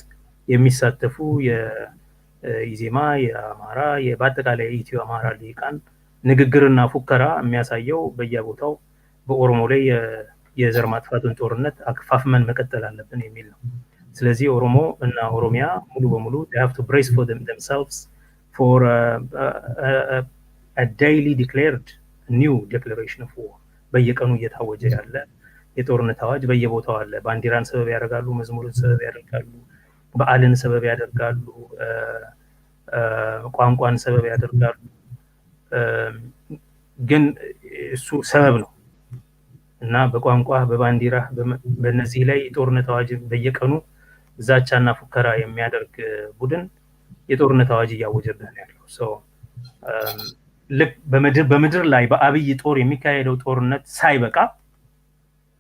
የሚሳተፉ የኢዜማ የአማራ በአጠቃላይ የኢትዮ አማራ ሊቃን ንግግርና ፉከራ የሚያሳየው በየቦታው በኦሮሞ ላይ የዘር ማጥፋቱን ጦርነት አክፋፍመን መቀጠል አለብን የሚል ነው። ስለዚህ ኦሮሞ እና ኦሮሚያ ሙሉ በሙሉ they have to brace for themselves for a daily declared new declaration of war በየቀኑ እየታወጀ ያለ የጦርነት አዋጅ በየቦታው አለ። ባንዲራን ሰበብ ያደርጋሉ፣ መዝሙርን ሰበብ ያደርጋሉ፣ በዓልን ሰበብ ያደርጋሉ፣ ቋንቋን ሰበብ ያደርጋሉ። ግን እሱ ሰበብ ነው እና በቋንቋ በባንዲራ በእነዚህ ላይ የጦርነት አዋጅ በየቀኑ ዛቻና ፉከራ የሚያደርግ ቡድን የጦርነት አዋጅ እያወጀብህ ነው ያለው። ልክ በምድር ላይ በአብይ ጦር የሚካሄደው ጦርነት ሳይበቃ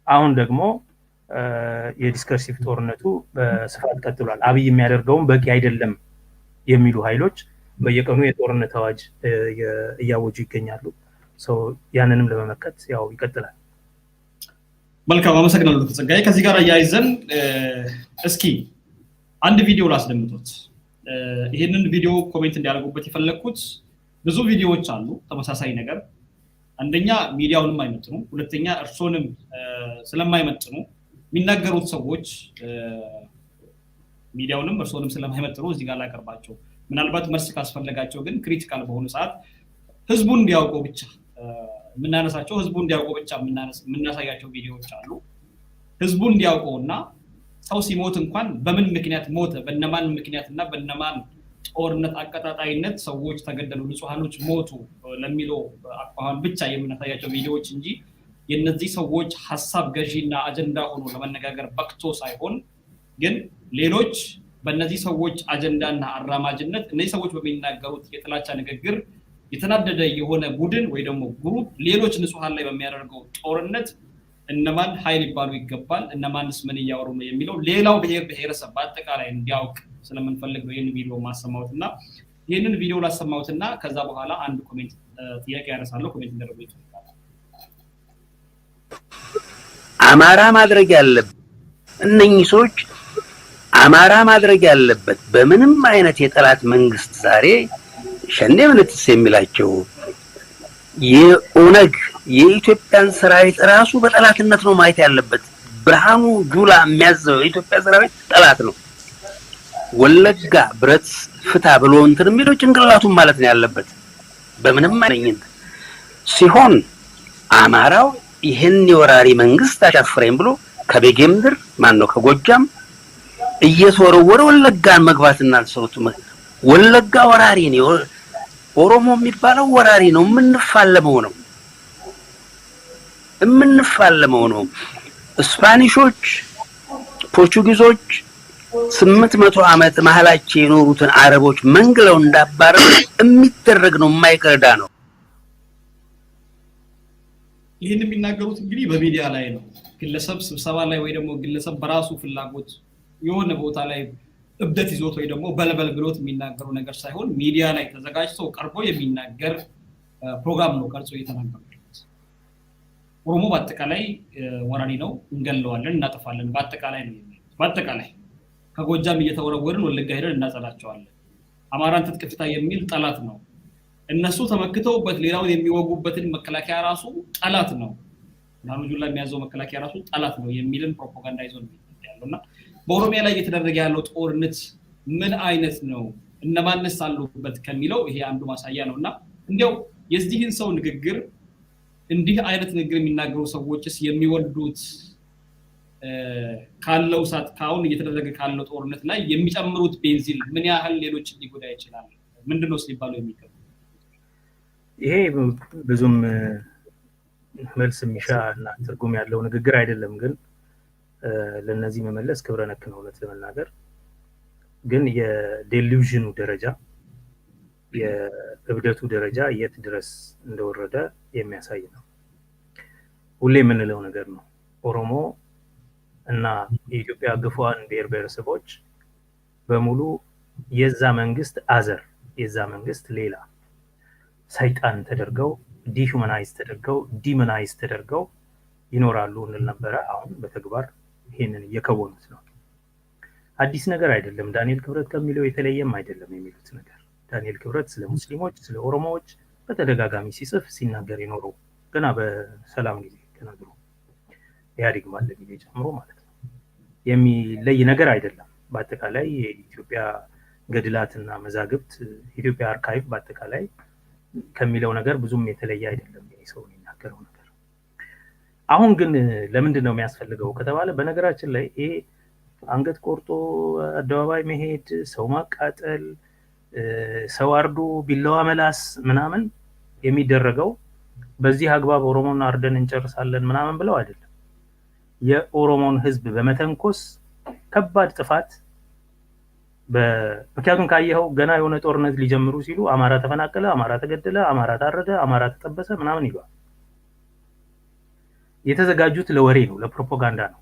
አሁን ደግሞ የዲስከርሲቭ ጦርነቱ በስፋት ቀጥሏል። አብይ የሚያደርገውን በቂ አይደለም የሚሉ ኃይሎች በየቀኑ የጦርነት አዋጅ እያወጁ ይገኛሉ። ያንንም ለመመከት ያው ይቀጥላል። መልካም አመሰግናለሁ ዶክተር ጸጋዬ። ከዚህ ጋር አያይዘን እስኪ አንድ ቪዲዮ ላስደምጡት። ይሄንን ቪዲዮ ኮሜንት እንዲያደርጉበት የፈለኩት ብዙ ቪዲዮዎች አሉ ተመሳሳይ ነገር። አንደኛ ሚዲያውንም አይመጥኑ፣ ሁለተኛ እርሶንም ስለማይመጥኑ የሚናገሩት ሰዎች ሚዲያውንም እርሶንም ስለማይመጥኑ እዚህ ጋር ላቀርባቸው። ምናልባት መልስ ካስፈለጋቸው ግን ክሪቲካል በሆኑ ሰዓት ህዝቡን እንዲያውቀው ብቻ የምናነሳቸው ህዝቡ እንዲያውቀው ብቻ የምናሳያቸው ቪዲዮዎች አሉ። ህዝቡ እንዲያውቀውና ሰው ሲሞት እንኳን በምን ምክንያት ሞተ፣ በእነማን ምክንያትና በእነማን ጦርነት አቀጣጣይነት ሰዎች ተገደሉ፣ ንጹሃኖች ሞቱ ለሚለው አቋም ብቻ የምናሳያቸው ቪዲዮዎች እንጂ የነዚህ ሰዎች ሐሳብ ገዢና አጀንዳ ሆኖ ለመነጋገር በቅቶ ሳይሆን ግን ሌሎች በእነዚህ ሰዎች አጀንዳና አራማጅነት እነዚህ ሰዎች በሚናገሩት የጥላቻ ንግግር የተናደደ የሆነ ቡድን ወይ ደግሞ ግሩፕ ሌሎች ንጹሃን ላይ በሚያደርገው ጦርነት እነማን ኃይል ይባሉ ይገባል፣ እነማንስ ምን እያወሩ ነው የሚለው ሌላው ብሔረሰብ በአጠቃላይ እንዲያውቅ ስለምንፈልግ ነው ይህን ቪዲዮ ማሰማውትና ይህንን ቪዲዮ ላሰማውትና ከዛ በኋላ አንድ ኮሜንት ጥያቄ ያነሳለሁ። ኮሜንት እንደረጉ ይችላል። አማራ ማድረግ ያለበት እነኚህ ሰዎች አማራ ማድረግ ያለበት በምንም አይነት የጠላት መንግስት ዛሬ ሸኔ ምንትስ የሚላቸው የኦነግ የኢትዮጵያን ሰራዊት ራሱ በጠላትነት ነው ማየት ያለበት። ብርሃኑ ጁላ የሚያዘው የኢትዮጵያ ሰራዊት ጠላት ነው። ወለጋ ብረት ፍታ ብሎ እንትን የሚለው ጭንቅላቱን ማለት ነው ያለበት። በምንም አይነት ሲሆን አማራው ይሄን የወራሪ መንግስት አሻፍረኝ ብሎ ከቤጌምድር ማን ነው ከጎጃም እየተወረወረ ወለጋን መግባትና ሰውት ወለጋ ወራሪ ነው። ኦሮሞ የሚባለው ወራሪ ነው። የምንፋለመው ነው። ስፓኒሾች ፖርቹጊዞች 800 ዓመት መሐላቸው የኖሩትን አረቦች መንግለው እንዳባረሩ የሚደረግ ነው። የማይከረዳ ነው። ይህን የሚናገሩት እንግዲህ በሚዲያ ላይ ነው። ግለሰብ ስብሰባ ላይ ወይ ደግሞ ግለሰብ በራሱ ፍላጎት የሆነ ቦታ ላይ እብደት ይዞት ወይ ደግሞ በለበል ብሎት የሚናገሩ ነገር ሳይሆን ሚዲያ ላይ ተዘጋጅቶ ቀርቦ የሚናገር ፕሮግራም ነው ቀርጾ እየተናገሩ። ኦሮሞ በአጠቃላይ ወራሪ ነው፣ እንገለዋለን፣ እናጠፋለን። በአጠቃላይ ነው የሚሉት። በአጠቃላይ ከጎጃም እየተወረወርን ወለጋ ሄደን እናጸዳቸዋለን። አማራን ትጥቅ ፍታ የሚል ጠላት ነው። እነሱ ተመክተውበት ሌላውን የሚወጉበትን መከላከያ ራሱ ጠላት ነው። ብርሃኑ ጁላ የሚያዘው መከላከያ ራሱ ጠላት ነው የሚልን ፕሮፓጋንዳ ይዞ ነው ያለውና በኦሮሚያ ላይ እየተደረገ ያለው ጦርነት ምን አይነት ነው፣ እነማንስ አሉበት ከሚለው ይሄ አንዱ ማሳያ ነውና እንዲያው የዚህን ሰው ንግግር እንዲህ አይነት ንግግር የሚናገሩ ሰዎችስ የሚወልዱት ካለው ሳት ካሁን እየተደረገ ካለው ጦርነት ላይ የሚጨምሩት ቤንዚን ምን ያህል ሌሎች ሊጎዳ ይችላል? ምንድነው ሲባሉ የሚገቡ? ይሄ ብዙም መልስ የሚሻ እና ትርጉም ያለው ንግግር አይደለም። ግን ለነዚህ መመለስ ክብረ ነክ ነው ለመናገር። ግን የዴሉዥኑ ደረጃ የእብደቱ ደረጃ የት ድረስ እንደወረደ የሚያሳይ ነው። ሁሌ የምንለው ነገር ነው። ኦሮሞ እና የኢትዮጵያ ግፏን ብሔር ብሔረሰቦች በሙሉ የዛ መንግስት አዘር የዛ መንግስት ሌላ ሰይጣን ተደርገው ዲሁማናይዝ ተደርገው ዲሞናይዝ ተደርገው ይኖራሉ እንል ነበረ። አሁን በተግባር ይሄንን እየከወኑት ነው። አዲስ ነገር አይደለም። ዳንኤል ክብረት ከሚለው የተለየም አይደለም የሚሉት ነገር። ዳንኤል ክብረት ስለ ሙስሊሞች ስለ ኦሮሞዎች በተደጋጋሚ ሲጽፍ ሲናገር የኖረው ገና በሰላም ጊዜ ተናግሮ ኢህአዴግ ማለት ጊዜ ጨምሮ ማለት ነው። የሚለይ ነገር አይደለም። በአጠቃላይ የኢትዮጵያ ገድላትና መዛግብት ኢትዮጵያ አርካይቭ በአጠቃላይ ከሚለው ነገር ብዙም የተለየ አይደለም ይሄ ሰው የሚናገረው ነገር። አሁን ግን ለምንድን ነው የሚያስፈልገው ከተባለ በነገራችን ላይ ይሄ አንገት ቆርጦ አደባባይ መሄድ፣ ሰው ማቃጠል፣ ሰው አርዶ ቢላዋ መላስ ምናምን የሚደረገው በዚህ አግባብ ኦሮሞን አርደን እንጨርሳለን ምናምን ብለው አይደለም። የኦሮሞን ህዝብ በመተንኮስ ከባድ ጥፋት በምክንያቱም ካየኸው ገና የሆነ ጦርነት ሊጀምሩ ሲሉ አማራ ተፈናቀለ፣ አማራ ተገደለ፣ አማራ ታረደ፣ አማራ ተጠበሰ ምናምን ይሏል። የተዘጋጁት ለወሬ ነው፣ ለፕሮፓጋንዳ ነው።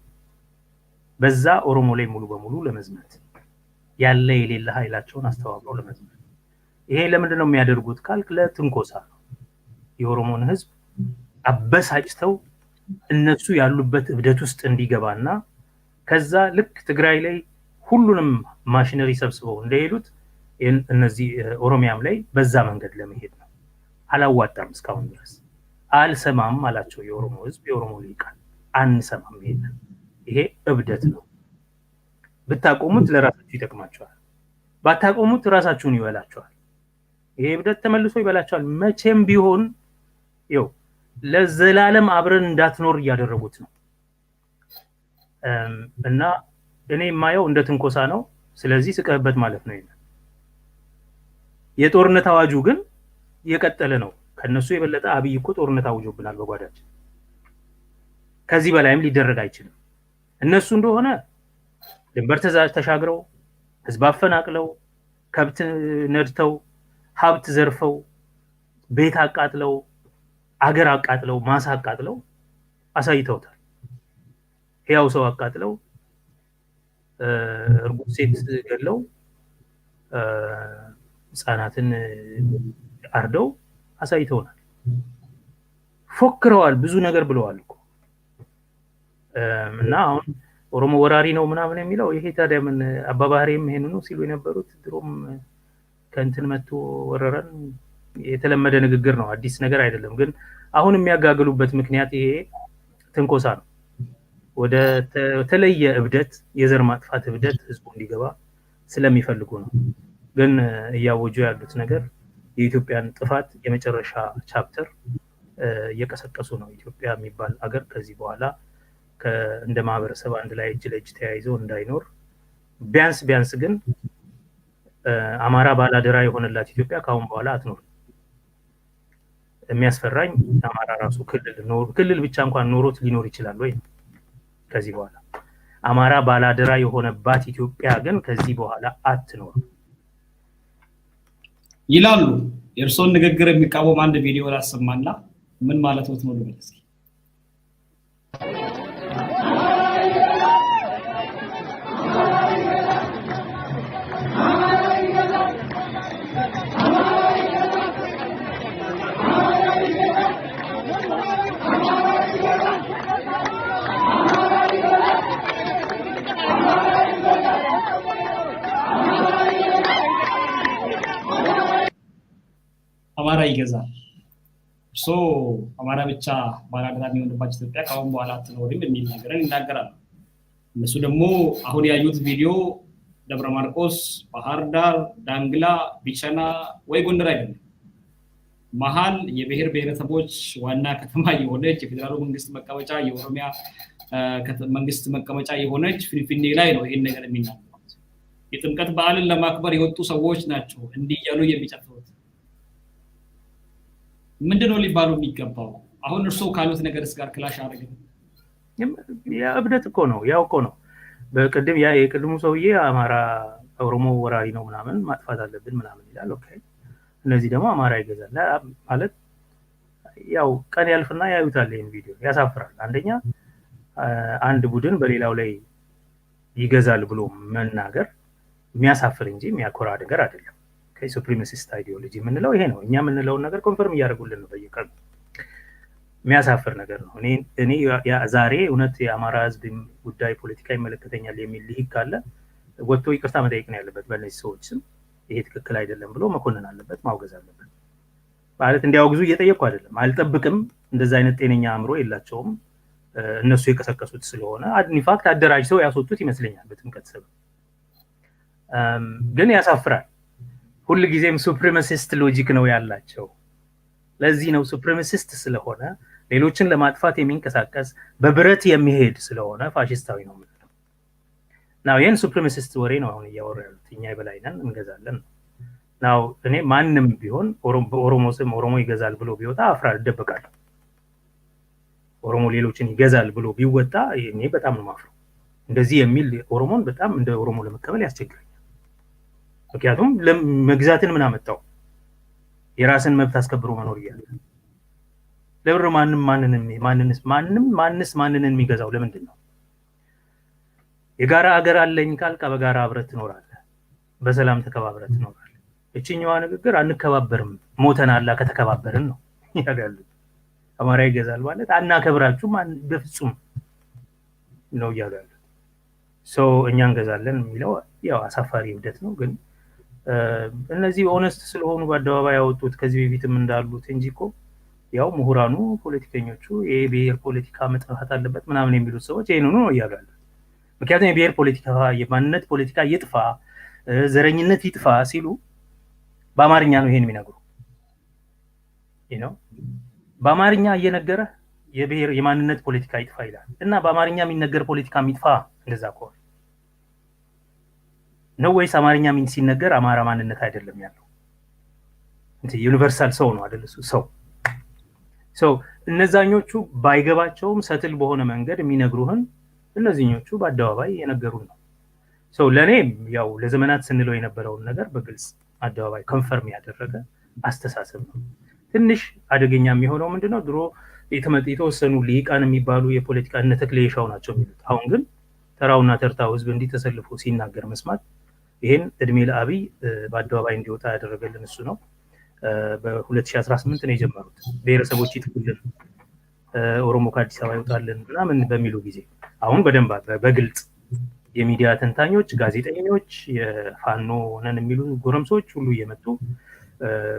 በዛ ኦሮሞ ላይ ሙሉ በሙሉ ለመዝመት ያለ የሌለ ኃይላቸውን አስተዋቅረው ለመዝመት። ይሄ ለምንድን ነው የሚያደርጉት ካልክ ለትንኮሳ ነው። የኦሮሞን ህዝብ አበሳጭተው እነሱ ያሉበት እብደት ውስጥ እንዲገባና ከዛ ልክ ትግራይ ላይ ሁሉንም ማሽነሪ ሰብስበው እንደሄዱት እነዚህ ኦሮሚያም ላይ በዛ መንገድ ለመሄድ ነው። አላዋጣም። እስካሁን ድረስ አልሰማም አላቸው የኦሮሞ ህዝብ፣ የኦሮሞ ሊቃን አንሰማም። ይሄ እብደት ነው። ብታቆሙት ለራሳችሁ ይጠቅማችኋል፣ ባታቆሙት ራሳችሁን ይበላችኋል። ይሄ እብደት ተመልሶ ይበላችኋል። መቼም ቢሆን ይው ለዘላለም አብረን እንዳትኖር እያደረጉት ነው። እና እኔ የማየው እንደ ትንኮሳ ነው። ስለዚህ ስቀህበት ማለት ነው። የጦርነት አዋጁ ግን የቀጠለ ነው። ከነሱ የበለጠ አብይ እኮ ጦርነት አውጆብናል በጓዳችን። ከዚህ በላይም ሊደረግ አይችልም። እነሱ እንደሆነ ድንበር ተሻግረው ህዝብ አፈናቅለው ከብት ነድተው ሀብት ዘርፈው ቤት አቃጥለው አገር አቃጥለው ማሳ አቃጥለው አሳይተውታል። ያው ሰው አቃጥለው እርጉዝ ሴት ገለው ህፃናትን አርደው አሳይተውናል። ፎክረዋል፣ ብዙ ነገር ብለዋል እኮ እና አሁን ኦሮሞ ወራሪ ነው ምናምን የሚለው ይሄ ታዲያ ምን አባባህሪም ይሄን ነው ሲሉ የነበሩት ድሮም ከእንትን መጥቶ ወረረን የተለመደ ንግግር ነው፣ አዲስ ነገር አይደለም። ግን አሁን የሚያጋግሉበት ምክንያት ይሄ ትንኮሳ ነው። ወደ ተለየ እብደት፣ የዘር ማጥፋት እብደት ህዝቡ እንዲገባ ስለሚፈልጉ ነው። ግን እያወጁ ያሉት ነገር የኢትዮጵያን ጥፋት የመጨረሻ ቻፕተር እየቀሰቀሱ ነው። ኢትዮጵያ የሚባል አገር ከዚህ በኋላ እንደ ማህበረሰብ አንድ ላይ እጅ ለእጅ ተያይዘው እንዳይኖር ቢያንስ ግን አማራ ባላደራ የሆነላት ኢትዮጵያ ካሁን በኋላ አትኖርም። የሚያስፈራኝ አማራ ራሱ ክልል ብቻ እንኳን ኖሮት ሊኖር ይችላል ወይ ከዚህ በኋላ አማራ ባላደራ የሆነባት ኢትዮጵያ ግን ከዚህ በኋላ አትኖርም ይላሉ። የእርሶን ንግግር የሚቃወም አንድ ቪዲዮ ላሰማና ምን ማለት ነው ልበል እስኪ። አማራ ይገዛል አማራ ብቻ ባላደራ የሚሆንባት ኢትዮጵያ ካሁን በኋላ አትኖርም የሚል ነገርን ይናገራሉ። እነሱ ደግሞ አሁን ያዩት ቪዲዮ ደብረ ማርቆስ፣ ባህር ዳር፣ ዳንግላ፣ ቢቸና ወይ ጎንደር አይደለም፣ መሀል የብሔር ብሔረሰቦች ዋና ከተማ የሆነች የፌዴራሉ መንግስት መቀመጫ የኦሮሚያ መንግስት መቀመጫ የሆነች ፊንፊኔ ላይ ነው ይሄን ነገር የሚናገሩት። የጥምቀት በዓልን ለማክበር የወጡ ሰዎች ናቸው እንዲህ እያሉ የሚጨፍሩት። ምንድነው ሊባሉ የሚገባው? አሁን እርሶ ካሉት ነገርስ ጋር ክላሽ አደረገ? ያ እብደት እኮ ነው፣ ያው እኮ ነው። በቅድም ያ የቅድሙ ሰውዬ አማራ ኦሮሞ ወራሪ ነው ምናምን ማጥፋት አለብን ምናምን ይላል። ኦኬ፣ እነዚህ ደግሞ አማራ ይገዛል ማለት ያው ቀን ያልፍና ያዩታል። ይሄን ቪዲዮ ያሳፍራል። አንደኛ አንድ ቡድን በሌላው ላይ ይገዛል ብሎ መናገር የሚያሳፍር እንጂ የሚያኮራ ነገር አይደለም። ሱፕሪማሲስት አይዲዮሎጂ የምንለው ይሄ ነው። እኛ የምንለውን ነገር ኮንፈርም እያደረጉልን ነው በየቀኑ። የሚያሳፍር ነገር ነው። እኔ ዛሬ እውነት የአማራ ህዝብ ጉዳይ ፖለቲካ ይመለከተኛል የሚል ልሂቅ ካለ ወጥቶ ይቅርታ መጠየቅ ነው ያለበት በእነዚህ ሰዎች ስም። ይሄ ትክክል አይደለም ብሎ መኮንን አለበት፣ ማውገዝ አለበት። ማለት እንዲያወግዙ እየጠየቁ አይደለም፣ አልጠብቅም። እንደዛ አይነት ጤነኛ አእምሮ የላቸውም። እነሱ የቀሰቀሱት ስለሆነ ኢንፋክት አደራጅተው ያስወጡት ይመስለኛል በጥምቀት ሰበብ። ግን ያሳፍራል። ሁሉ ጊዜም ሱፕሪማሲስት ሎጂክ ነው ያላቸው። ለዚህ ነው ሱፕሪማሲስት ስለሆነ ሌሎችን ለማጥፋት የሚንቀሳቀስ በብረት የሚሄድ ስለሆነ ፋሽስታዊ ነው የምንለው። ናው ይሄን ሱፕሪማሲስት ወሬ ነው አሁን እያወሩ ያሉት። እኛ የበላይ ነን እንገዛለን። ናው እኔ ማንም ቢሆን በኦሮሞ ስም ኦሮሞ ይገዛል ብሎ ቢወጣ አፍራል፣ እደበቃለሁ። ኦሮሞ ሌሎችን ይገዛል ብሎ ቢወጣ እኔ በጣም ነው ማፍረው። እንደዚህ የሚል ኦሮሞን በጣም እንደ ኦሮሞ ለመቀበል ያስቸግራል። ምክንያቱም መግዛትን ምን አመጣው? የራስን መብት አስከብሮ መኖር እያለ ለብር ማንንን የሚገዛው ለምንድን ነው? የጋራ አገር አለኝ ካልካ በጋራ አብረት ትኖራለህ፣ በሰላም ተከባብረህ ትኖራለህ። እቺኛዋ ንግግር አንከባበርም ሞተናል ከተከባበርን ነው ያጋሉ። አማራ ይገዛል ማለት አናከብራችሁም በፍጹም ነው እያሉ ያሉት። እኛ እንገዛለን የሚለው ያው አሳፋሪ እብደት ነው። ግን እነዚህ ኦነስት ስለሆኑ በአደባባይ ያወጡት ከዚህ በፊትም እንዳሉት እንጂ እኮ ያው ምሁራኑ ፖለቲከኞቹ የብሔር ፖለቲካ መጥፋት አለበት ምናምን የሚሉት ሰዎች ይሄንን ነው እያሉ ያሉት። ምክንያቱም የብሔር ፖለቲካ የማንነት ፖለቲካ ይጥፋ፣ ዘረኝነት ይጥፋ ሲሉ በአማርኛ ነው ይሄን የሚነግሩ በአማርኛ እየነገረ የብሔር የማንነት ፖለቲካ ይጥፋ ይላል እና በአማርኛ የሚነገር ፖለቲካ ይጥፋ። እንደዛ ከሆነ ነው ወይስ አማርኛ ምን ሲነገር አማራ ማንነት አይደለም ያለው? ዩኒቨርሳል ሰው ነው አይደል? ሰው እነዛኞቹ ባይገባቸውም ሰትል በሆነ መንገድ የሚነግሩህን እነዚህኞቹ በአደባባይ የነገሩን ነው። ለኔ ያው ለዘመናት ስንለው የነበረውን ነገር በግልጽ አደባባይ ኮንፈርም ያደረገ አስተሳሰብ ነው። ትንሽ አደገኛ የሚሆነው ምንድነው? ድሮ የተወሰኑ ሊቃን የሚባሉ የፖለቲካ እነ ተክሌ የሻው ናቸው የሚሉት። አሁን ግን ተራውና ተርታው ህዝብ እንዲተሰልፎ ሲናገር መስማት፣ ይሄን እድሜ ለአብይ በአደባባይ እንዲወጣ ያደረገልን እሱ ነው። በ2018 ነው የጀመሩት። ብሔረሰቦች ይጥፉልን ኦሮሞ ከአዲስ አበባ ይወጣልን ምናምን በሚሉ ጊዜ አሁን በደንብ በግልጽ የሚዲያ ተንታኞች፣ ጋዜጠኞች፣ የፋኖ ነን የሚሉ ጎረምሶች ሁሉ እየመጡ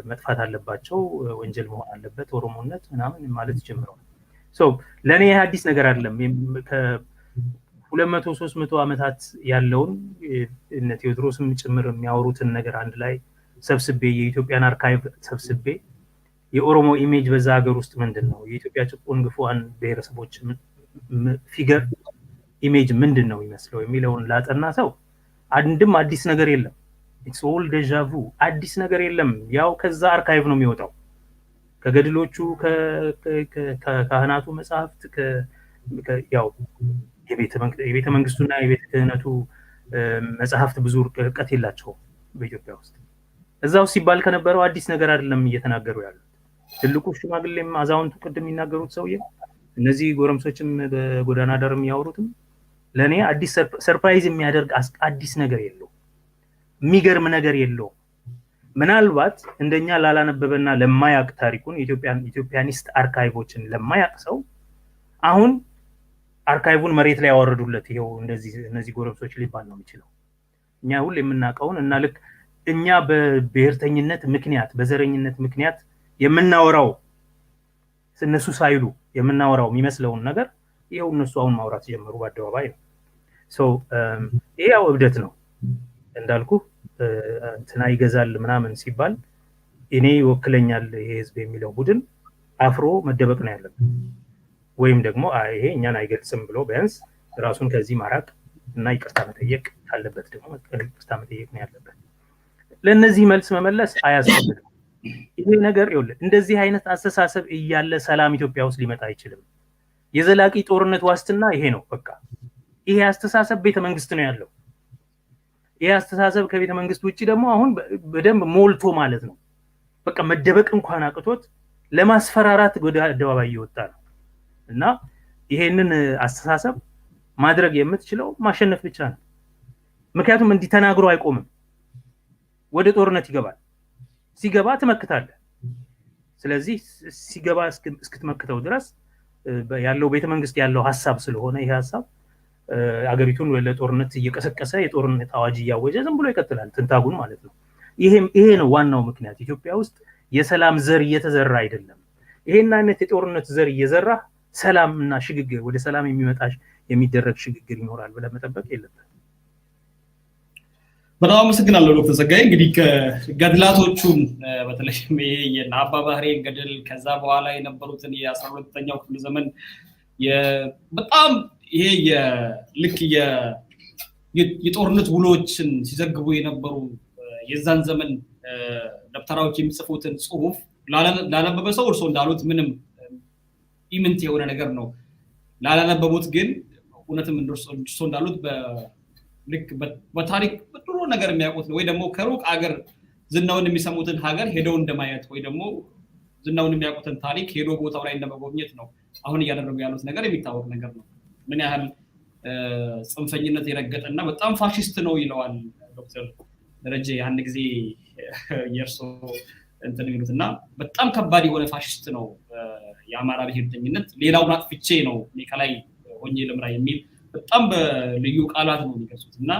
መጥፋት አለባቸው፣ ወንጀል መሆን አለበት ኦሮሞነት ምናምን ማለት ጀምረዋል። ለእኔ ይህ አዲስ ነገር አይደለም። ከ200-300 ዓመታት ያለውን እነ ቴዎድሮስም ጭምር የሚያወሩትን ነገር አንድ ላይ ሰብስቤ የኢትዮጵያን አርካይቭ ሰብስቤ የኦሮሞ ኢሜጅ በዛ ሀገር ውስጥ ምንድን ነው፣ የኢትዮጵያ ጭቁን ግፉዓን ብሔረሰቦች ፊገር ኢሜጅ ምንድን ነው የሚመስለው የሚለውን ላጠና ሰው አንድም አዲስ ነገር የለም። ኢትስ ኦል ዴጃ vu። አዲስ ነገር የለም። ያው ከዛ አርካይቭ ነው የሚወጣው፣ ከገድሎቹ፣ ከካህናቱ መጽሐፍት፣ ያው የቤተ መንግስቱና የቤተ ክህነቱ መጽሐፍት ብዙ ርቀት የላቸውም በኢትዮጵያ ውስጥ። እዛው ሲባል ከነበረው አዲስ ነገር አይደለም እየተናገሩ ያሉት። ትልቁ ሽማግሌም አዛውንቱ ቅድም የሚናገሩት ሰውዬ እነዚህ ጎረምሶችም በጎዳና ዳር የሚያወሩትም ለእኔ አዲስ ሰርፕራይዝ የሚያደርግ አዲስ ነገር የለው፣ የሚገርም ነገር የለው። ምናልባት እንደኛ ላላነበበና ለማያቅ ታሪኩን ኢትዮጵያኒስት አርካይቮችን ለማያቅ ሰው አሁን አርካይቡን መሬት ላይ ያወረዱለት ይሄው እነዚህ ጎረምሶች ሊባል ነው የሚችለው። እኛ ሁሉ የምናውቀውን እና ልክ እኛ በብሔርተኝነት ምክንያት በዘረኝነት ምክንያት የምናወራው እነሱ ሳይሉ የምናወራው የሚመስለውን ነገር ይሄው እነሱ አሁን ማውራት ጀመሩ በአደባባይ ነው። ይሄ ያው እብደት ነው እንዳልኩ። እንትና ይገዛል ምናምን ሲባል እኔ ይወክለኛል ይሄ ህዝብ የሚለው ቡድን አፍሮ መደበቅ ነው ያለበት፣ ወይም ደግሞ ይሄ እኛን አይገልጽም ብሎ ቢያንስ ራሱን ከዚህ ማራቅ እና ይቅርታ መጠየቅ ካለበት ደግሞ ይቅርታ መጠየቅ ነው ያለበት። ለነዚህ መልስ መመለስ አያስፈልግም። ይሄ ነገር ይኸውልህ እንደዚህ አይነት አስተሳሰብ እያለ ሰላም ኢትዮጵያ ውስጥ ሊመጣ አይችልም። የዘላቂ ጦርነት ዋስትና ይሄ ነው በቃ። ይሄ አስተሳሰብ ቤተመንግስት ነው ያለው። ይሄ አስተሳሰብ ከቤተ መንግስት ውጪ ደግሞ አሁን በደንብ ሞልቶ ማለት ነው በቃ መደበቅ እንኳን አቅቶት ለማስፈራራት ወደ አደባባይ እየወጣ ነው። እና ይሄንን አስተሳሰብ ማድረግ የምትችለው ማሸነፍ ብቻ ነው። ምክንያቱም እንዲህ ተናግሮ አይቆምም፣ ወደ ጦርነት ይገባል። ሲገባ ትመክታለህ። ስለዚህ ሲገባ እስክትመክተው ድረስ ያለው ቤተመንግስት ያለው ሐሳብ ስለሆነ ይሄ ሐሳብ አገሪቱን ወደ ጦርነት እየቀሰቀሰ የጦርነት አዋጅ እያወጀ ዝም ብሎ ይቀጥላል፣ ትንታጉን ማለት ነው። ይሄ ነው ዋናው ምክንያት። ኢትዮጵያ ውስጥ የሰላም ዘር እየተዘራ አይደለም። ይሄን አይነት የጦርነት ዘር እየዘራ ሰላምና ሽግግር ወደ ሰላም የሚደረግ ሽግግር ይኖራል ብለህ መጠበቅ የለብህም። በጣም አመሰግናለሁ ዶክተር ጸጋዬ። እንግዲህ ከገድላቶቹን በተለይ ይሄ የአባ ባህሬን ገድል ከዛ በኋላ የነበሩትን የ12ኛው ክፍለ ዘመን በጣም ይሄ ልክ የጦርነት ውሎችን ሲዘግቡ የነበሩ የዛን ዘመን ደብተራዎች የሚጽፉትን ጽሁፍ ላነበበ ሰው እርሶ እንዳሉት ምንም ኢምንት የሆነ ነገር ነው። ላላነበቡት ግን እውነትም እርሶ እንዳሉት ልክ በታሪክ በድሮ ነገር የሚያውቁት ወይ ደግሞ ከሩቅ ሀገር ዝናውን የሚሰሙትን ሀገር ሄደው እንደማየት ወይ ደግሞ ዝናውን የሚያውቁትን ታሪክ ሄዶ ቦታው ላይ እንደመጎብኘት ነው አሁን እያደረጉ ያሉት ነገር የሚታወቅ ነገር ነው። ምን ያህል ጽንፈኝነት የረገጠና በጣም ፋሽስት ነው ይለዋል ዶክተር ደረጀ ያን ጊዜ የእርሶ እንትን የሚሉትና በጣም ከባድ የሆነ ፋሽስት ነው የአማራ ብሔርተኝነት፣ ሌላውን አጥፍቼ ነው እኔ ከላይ ሆኜ ልምራ የሚል በጣም በልዩ ቃላት ነው የሚገልጹት። እና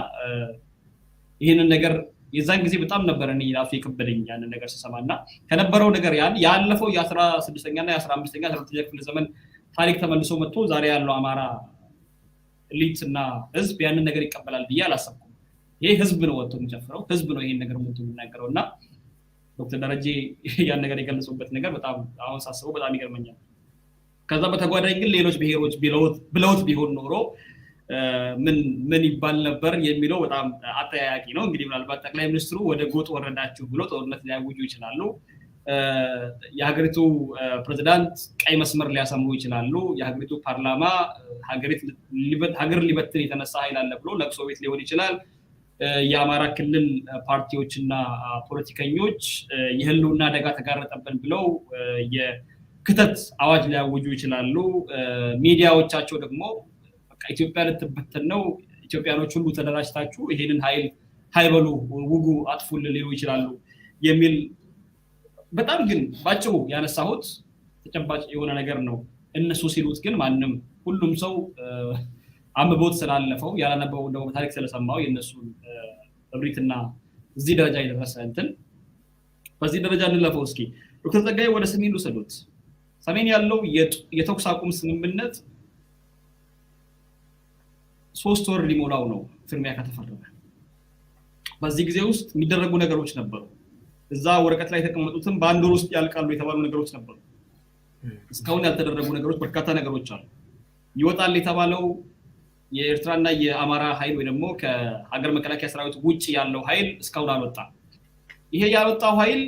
ይህንን ነገር የዛን ጊዜ በጣም ነበር እኔ ራሱ የከበደኝ ያንን ነገር ስሰማና ከነበረው ነገር ያለፈው የ16ኛና የ15ኛ 17ኛ ክፍለ ዘመን ታሪክ ተመልሶ መጥቶ ዛሬ ያለው አማራ ኤሊት እና ህዝብ ያንን ነገር ይቀበላል ብዬ አላሰብኩም። ይሄ ህዝብ ነው ወጥቶ የሚጨፍረው፣ ህዝብ ነው ይሄን ነገር ወጥቶ የሚናገረው። እና ዶክተር ደረጀ ያን ነገር የገለጹበት ነገር በጣም አሁን ሳስበው በጣም ይገርመኛል። ከዛ በተጓዳኝ ግን ሌሎች ብሔሮች ብለውት ቢሆን ኖሮ ምን ይባል ነበር የሚለው በጣም አጠያያቂ ነው። እንግዲህ ምናልባት ጠቅላይ ሚኒስትሩ ወደ ጎጥ ወረዳችሁ ብሎ ጦርነት ሊያውጁ ይችላሉ። የሀገሪቱ ፕሬዝዳንት ቀይ መስመር ሊያሰምሩ ይችላሉ። የሀገሪቱ ፓርላማ ሀገር ሊበትን የተነሳ ኃይል አለ ብሎ ለቅሶ ቤት ሊሆን ይችላል። የአማራ ክልል ፓርቲዎችና ፖለቲከኞች የህልውና አደጋ ተጋረጠብን ብለው የክተት አዋጅ ሊያውጁ ይችላሉ። ሚዲያዎቻቸው ደግሞ ኢትዮጵያ ልትበተን ነው፣ ኢትዮጵያኖች ሁሉ ተደራጅታችሁ ይሄንን ኃይበሉ ውጉ አጥፉልን ሊሉ ይችላሉ የሚል በጣም ግን ባጭሩ ያነሳሁት ተጨባጭ የሆነ ነገር ነው እነሱ ሲሉት ግን ማንም ሁሉም ሰው አንብቦት ስላለፈው ያላነበው ደግሞ ታሪክ ስለሰማው የነሱ እብሪትና እዚህ ደረጃ የደረሰ እንትን በዚህ ደረጃ እንለፈው። እስኪ ዶክተር ጸጋዬ ወደ ሰሜን ልውሰዶት። ሰሜን ያለው የተኩስ አቁም ስምምነት 3 ወር ሊሞላው ነው ፍርሚያ ከተፈረመ። በዚህ ጊዜ ውስጥ የሚደረጉ ነገሮች ነበሩ። እዛ ወረቀት ላይ የተቀመጡትም በአንድ ወር ውስጥ ያልቃሉ የተባሉ ነገሮች ነበሩ። እስካሁን ያልተደረጉ ነገሮች በርካታ ነገሮች አሉ። ይወጣል የተባለው የኤርትራና የአማራ ኃይል ወይ ደግሞ ከሀገር መከላከያ ሰራዊት ውጭ ያለው ኃይል እስካሁን አልወጣም። ይሄ ያልወጣው ኃይል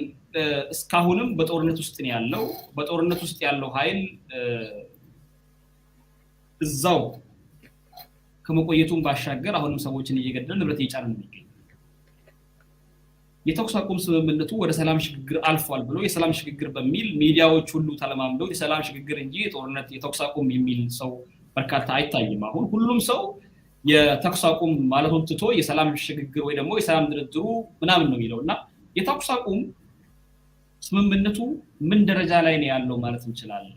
እስካሁንም በጦርነት ውስጥ ነው ያለው። በጦርነት ውስጥ ያለው ኃይል እዛው ከመቆየቱን ባሻገር አሁንም ሰዎችን እየገደለ ንብረት እየጫነ ነው የሚገኘው። የተኩስ አቁም ስምምነቱ ወደ ሰላም ሽግግር አልፏል ብሎ የሰላም ሽግግር በሚል ሚዲያዎች ሁሉ ተለማምደው የሰላም ሽግግር እንጂ የጦርነት የተኩስ አቁም የሚል ሰው በርካታ አይታይም። አሁን ሁሉም ሰው የተኩስ አቁም ማለቱን ትቶ የሰላም ሽግግር ወይ ደግሞ የሰላም ድርድሩ ምናምን ነው የሚለው እና የተኩስ አቁም ስምምነቱ ምን ደረጃ ላይ ነው ያለው ማለት እንችላለን?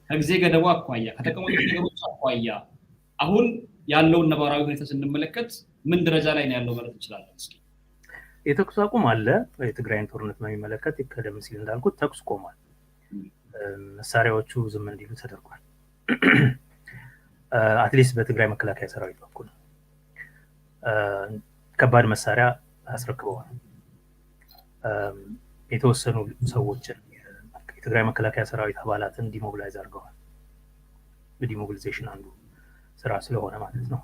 ከጊዜ ገደቡ አኳያ፣ ከተቀመጡት ነገሮች አኳያ አሁን ያለውን ነባራዊ ሁኔታ ስንመለከት ምን ደረጃ ላይ ነው ያለው ማለት እንችላለን? እስኪ የተኩስ አቁም አለ። የትግራይን ጦርነት በሚመለከት ቀደም ሲል እንዳልኩት ተኩስ ቆሟል። መሳሪያዎቹ ዝም እንዲሉ ተደርጓል። አትሊስት በትግራይ መከላከያ ሰራዊት በኩል ከባድ መሳሪያ አስረክበዋል። የተወሰኑ ሰዎችን የትግራይ መከላከያ ሰራዊት አባላትን ዲሞቢላይዝ አድርገዋል። በዲሞቢላይዜሽን አንዱ ስራ ስለሆነ ማለት ነው።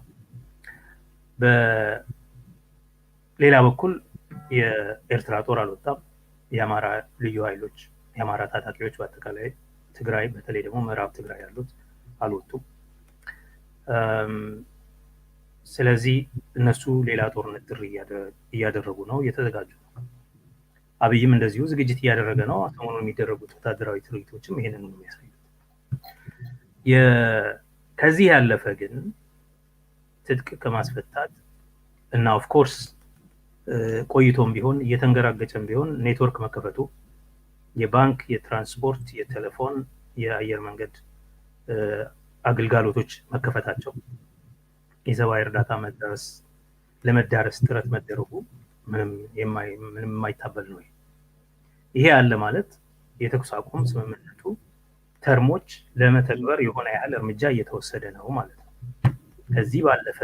በሌላ በኩል የኤርትራ ጦር አልወጣም። የአማራ ልዩ ኃይሎች፣ የአማራ ታጣቂዎች በአጠቃላይ ትግራይ በተለይ ደግሞ ምዕራብ ትግራይ ያሉት አልወጡም። ስለዚህ እነሱ ሌላ ጦርነት ጥሪ እያደረጉ ነው፣ እየተዘጋጁ ነው። አብይም እንደዚሁ ዝግጅት እያደረገ ነው። ሰሞኑን የሚደረጉት ወታደራዊ ትርኢቶችም ይሄንን ነው የሚያሳዩት። ከዚህ ያለፈ ግን ትጥቅ ከማስፈታት እና ኦፍ ኮርስ ቆይቶም ቢሆን እየተንገራገጨም ቢሆን ኔትወርክ መከፈቱ፣ የባንክ፣ የትራንስፖርት፣ የቴሌፎን፣ የአየር መንገድ አገልግሎቶች መከፈታቸው፣ የሰብአዊ እርዳታ ለመዳረስ ጥረት መደረጉ ምንም የማይታበል ነው። ይሄ አለ ማለት የተኩስ አቁም ስምምነቱ ተርሞች ለመተግበር የሆነ ያህል እርምጃ እየተወሰደ ነው ማለት ነው። ከዚህ ባለፈ